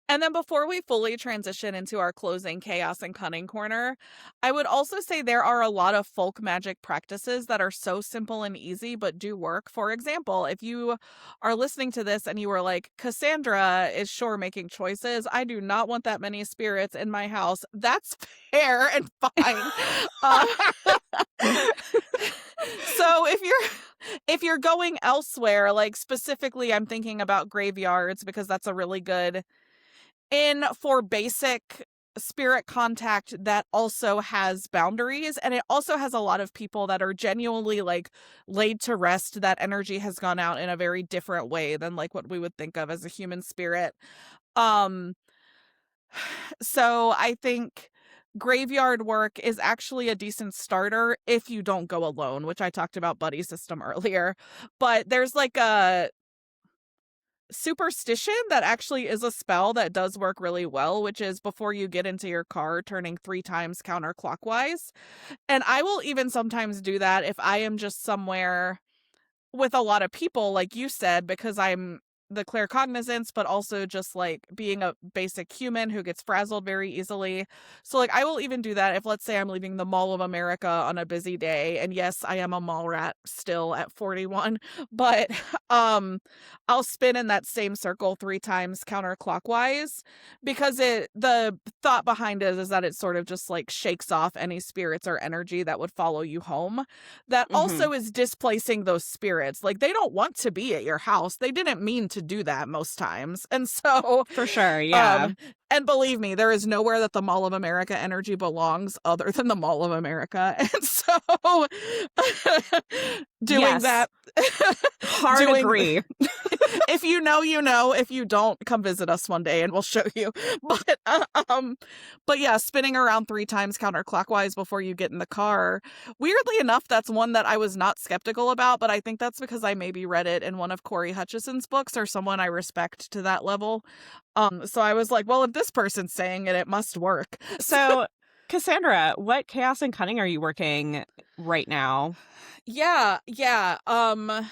And then before we fully transition into our closing chaos and cunning corner, I would also say there are a lot of folk magic practices that are so simple and easy but do work. For example, if you are listening to this and you were like, Cassandra is sure making choices, I do not want that many spirits in my house. That's fair and fine. Uh, so if you're going elsewhere, like specifically I'm thinking about graveyards because that's a really good in for basic spirit contact that also has boundaries, and it also has a lot of people that are genuinely like laid to rest. That energy has gone out in a very different way than like what we would think of as a human spirit. um so I think graveyard work is actually a decent starter if you don't go alone, which I talked about buddy system earlier. But there's like superstition that actually is a spell that does work really well, which is before you get into your car, turning 3 times counterclockwise. And I will even sometimes do that if I am just somewhere with a lot of people, like you said, because I'm the claircognizance, but also just like being a basic human who gets frazzled very easily. So, like, I will even do that if, let's say, I'm leaving the Mall of America on a busy day. And yes, I am a mall rat still at 41, but I'll spin in that same circle 3 times counterclockwise because the thought behind it is that it sort of just like shakes off any spirits or energy that would follow you home. That Mhm. also is displacing those spirits. Like, they don't want to be at your house. They didn't mean to do that most times. And so, For sure, yeah. um, and believe me, there is nowhere that the Mall of America energy belongs other than the Mall of America. And so, doing Yes. that, Hard doing, agree. if you know, you know. If you don't, come visit us one day and we'll show you. But, but yeah, spinning around 3 times counterclockwise before you get in the car. Weirdly enough, that's one that I was not skeptical about, but I think that's because I maybe read it in one of Corey Hutchison's books or someone I respect to that level. So I was like, well, if this person's saying it, it must work. So, Cassandra, what chaos and cunning are you working right now? Yeah, yeah. I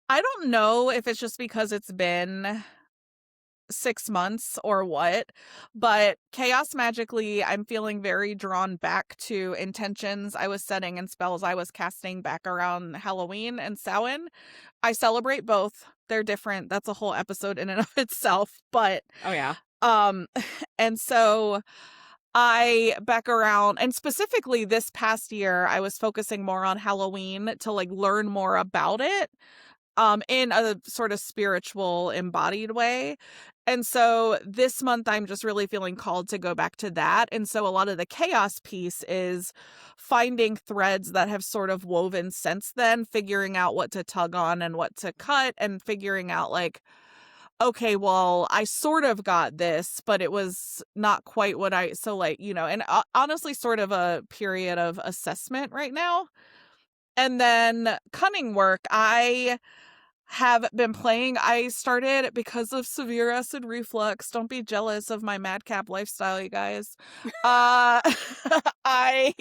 don't know if it's just because it's been 6 months or what, but chaos magically, I'm feeling very drawn back to intentions I was setting and spells I was casting back around Halloween and Samhain. I celebrate both. They're different. That's a whole episode in and of itself, but Oh, yeah. um and so I back around, and specifically this past year I was focusing more on Halloween to like learn more about it in a sort of spiritual embodied way. And so this month I'm just really feeling called to go back to that. And so a lot of the chaos piece is finding threads that have sort of woven since then, figuring out what to tug on and what to cut, and figuring out like, okay, well, I sort of got this, but it was not quite what I, so like, and honestly sort of a period of assessment right now. And then cunning work, I have been playing. I started because of severe acid reflux. Don't be jealous of my madcap lifestyle, you guys. Uh I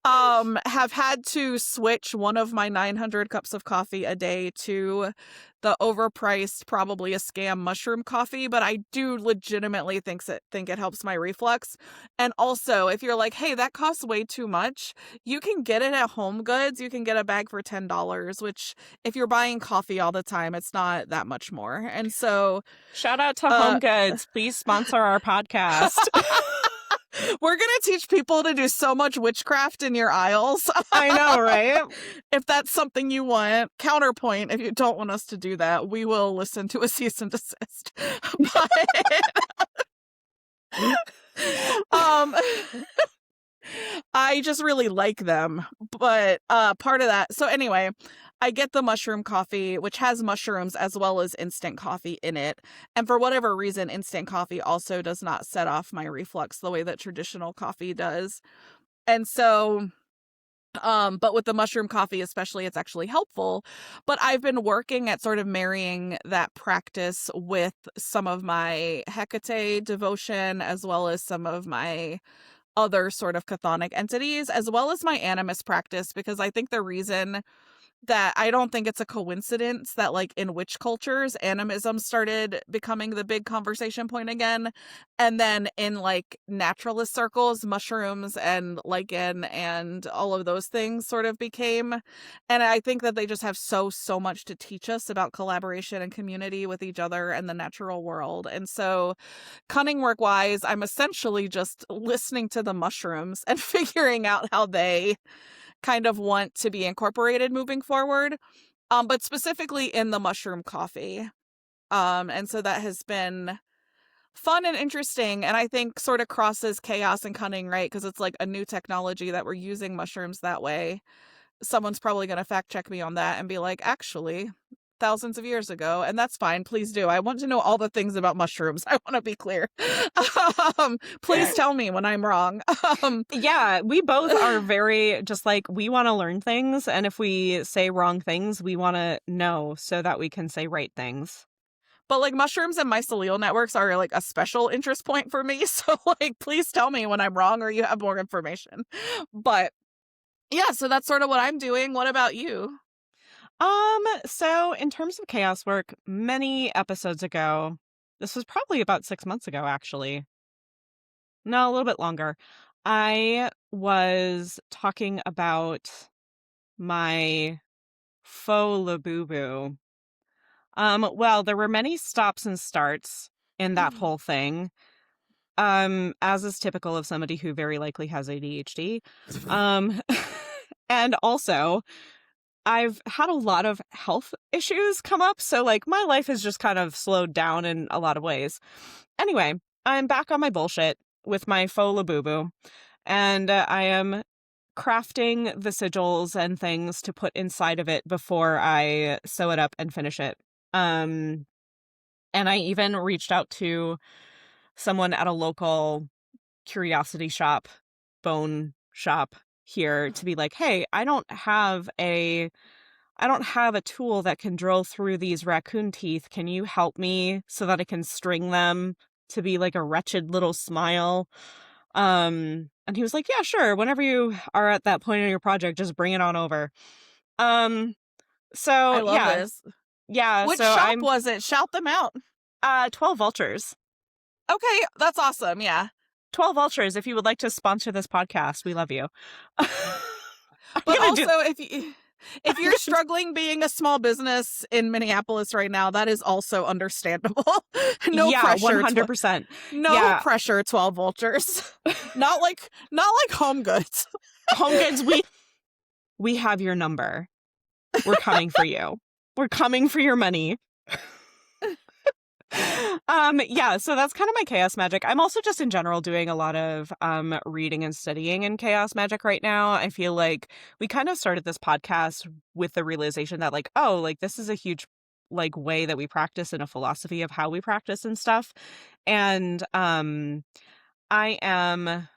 have had to switch one of my 900 cups of coffee a day to the overpriced, probably a scam mushroom coffee, but I do legitimately think it helps my reflux. And also, if you're like, "Hey, that costs way too much," you can get it at Home Goods. You can get a bag for $10, which if you're buying coffee all the time, it's not that much more. And so, Shout out to Home uh Goods. Please sponsor our podcast. we're going to teach people to do so much witchcraft in your aisles. I know, right? If that's something you want. Counterpoint, if you don't want us to do that, we will listen to a cease and desist. But um I just really like them. But part of that. So anyway, I get the mushroom coffee, which has mushrooms as well as instant coffee in it. And for whatever reason, instant coffee also does not set off my reflux the way that traditional coffee does. And so but with the mushroom coffee especially, it's actually helpful. But I've been working at sort of marrying that practice with some of my Hecate devotion, as well as some of my other sort of chthonic entities, as well as my animist practice, because I think the reason that I don't think it's a coincidence that, like, in witch cultures, animism started becoming the big conversation point again. And then in, like, naturalist circles, mushrooms and lichen and all of those things sort of became. And I think that they just have so much to teach us about collaboration and community with each other and the natural world. And so, cunning work wise, I'm essentially just listening to the mushrooms and figuring out how they kind of want to be incorporated moving forward, but specifically in the mushroom coffee. And so that has been fun and interesting, and I think sort of crosses chaos and cunning, right? Because it's like a new technology that we're using mushrooms that way. Someone's probably going to fact check me on that and be like, actually, thousands of years ago, and that's fine. Please do. I want to know all the things about mushrooms. I want to be clear. Please tell me when I'm wrong. Yeah, we both are very just like we want to learn things, and if we say wrong things, we want to know so that we can say right things. But like mushrooms and mycelial networks are like a special interest point for me. So like, please tell me when I'm wrong or you have more information. But yeah, so that's sort of what I'm doing. What about you? So in terms of chaos work, many episodes ago, this was probably about 6 months ago, actually. No, a little bit longer. I was talking about my faux labubu. Well, there were many stops and starts in that whole thing. As is typical of somebody who very likely has ADHD. Um, and also I've had a lot of health issues come up, so, like, my life has just kind of slowed down in a lot of ways. Anyway, I'm back on my bullshit with my faux labubu, and I am crafting the sigils and things to put inside of it before I sew it up and finish it. Um, and I even reached out to someone at a local curiosity shop, bone shop here to be like, "Hey, I don't have a tool that can drill through these raccoon teeth. Can you help me so that I can string them to be like a wretched little smile?" And he was like, "Yeah, sure. Whenever you are at that point in your project, just bring it on over." Um, I so love yeah, this. yeah. Which So shop I'm was it? Shout them out. 12 vultures. Okay, that's awesome. Yeah. 12 vultures. If you would like to sponsor this podcast, we love you. I'm But gonna do. also if you're struggling being a small business in Minneapolis right now, that is also understandable. No Yeah, pressure. 100%. No Yeah, pressure, 12 vultures. Not like Home Goods. Home Goods. We have your number. We're coming for you. We're coming for your money. Yeah, so that's kind of my chaos magic. I'm also just in general doing a lot of reading and studying in chaos magic right now. I feel like we kind of started this podcast with the realization that like, oh, like this is a huge like way that we practice and a philosophy of how we practice and stuff. And I am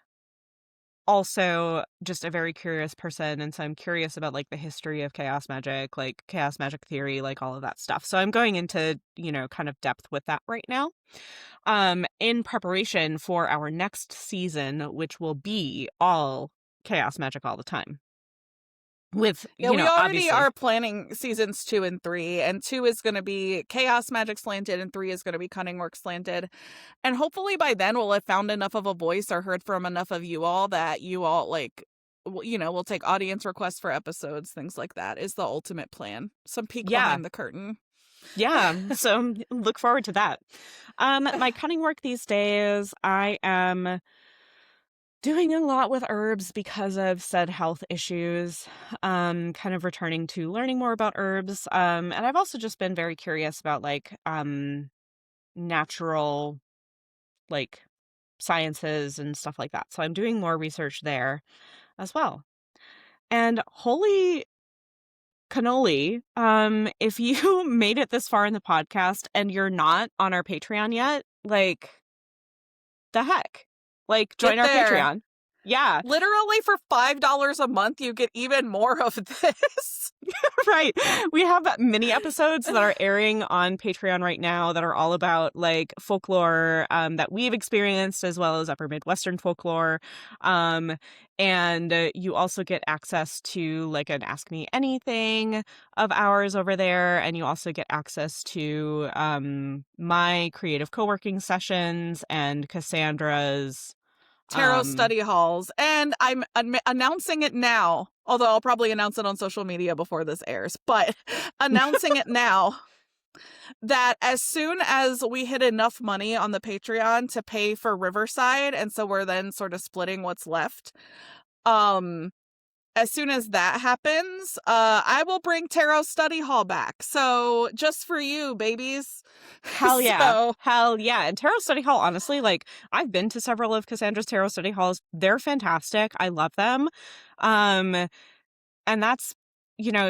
also just a very curious person, and so I'm curious about like the history of chaos magic, like chaos magic theory, like all of that stuff. So I'm going into, kind of depth with that right now. In preparation for our next season, which will be all chaos magic all the time. With, Yeah, we already obviously. are planning seasons 2 and 3, and 2 is going to be Chaos Magic slanted, and 3 is going to be Cunning Work slanted. And hopefully by then we'll have found enough of a voice or heard from enough of you all that you all like, we'll take audience requests for episodes, things like that is the ultimate plan. Some peek Yeah. behind the curtain. Yeah. So look forward to that. My cunning work these days, I am doing a lot with herbs because of said health issues, kind of returning to learning more about herbs. And I've also just been very curious about like natural like sciences and stuff like that. So I'm doing more research there as well. And holy cannoli, if you made it this far in the podcast and you're not on our Patreon yet, like the heck? Like Get join our there. Patreon. Yeah. Literally for $5 a month, you get even more of this. Right. We have mini episodes that are airing on Patreon right now that are all about like folklore that we've experienced as well as upper Midwestern folklore. And you also get access to like an Ask Me Anything of ours over there. And you also get access to my creative co-working sessions and Cassandra's Tarot study halls, and I'm announcing it now, although I'll probably announce it on social media before this airs, but announcing it now that as soon as we hit enough money on the Patreon to pay for Riverside, and so we're then sort of splitting what's left, as soon as that happens, I will bring Tarot Study Hall back. So just for you, babies. Hell yeah. Hell yeah. And Tarot Study Hall, honestly, like I've been to several of Cassandra's Tarot Study Halls. They're fantastic. I love them. And that's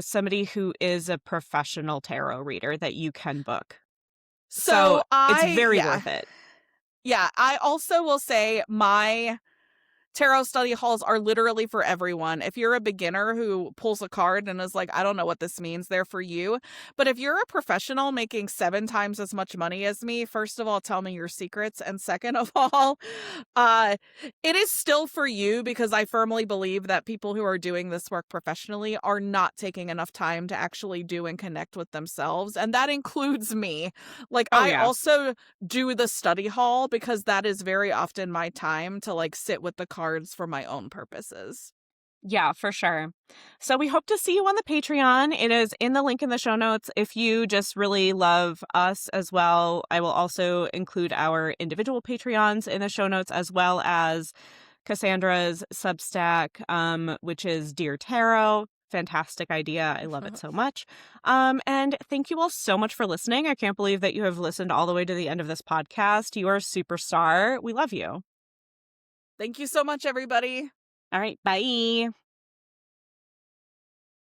somebody who is a professional tarot reader that you can book. So So it's I very yeah. worth it. Yeah, I also will say my tarot study halls are literally for everyone. If you're a beginner who pulls a card and is like, I don't know what this means, they're for you. But if you're a professional making 7 times as much money as me, first of all, tell me your secrets. And second of all, uh, it is still for you because I firmly believe that people who are doing this work professionally are not taking enough time to actually do and connect with themselves. And that includes me. Like, Oh, I yeah. also do the study hall because that is very often my time to like sit with the cards for my own purposes. Yeah, for sure. So we hope to see you on the Patreon. It is in the link in the show notes. If you just really love us as well, I will also include our individual Patreons in the show notes, as well as Cassandra's Substack, which is Dear Tarot. Fantastic idea. I love it so much. And thank you all so much for listening. I can't believe that you have listened all the way to the end of this podcast. You are a superstar. We love you. Thank you so much, everybody. All right. Bye.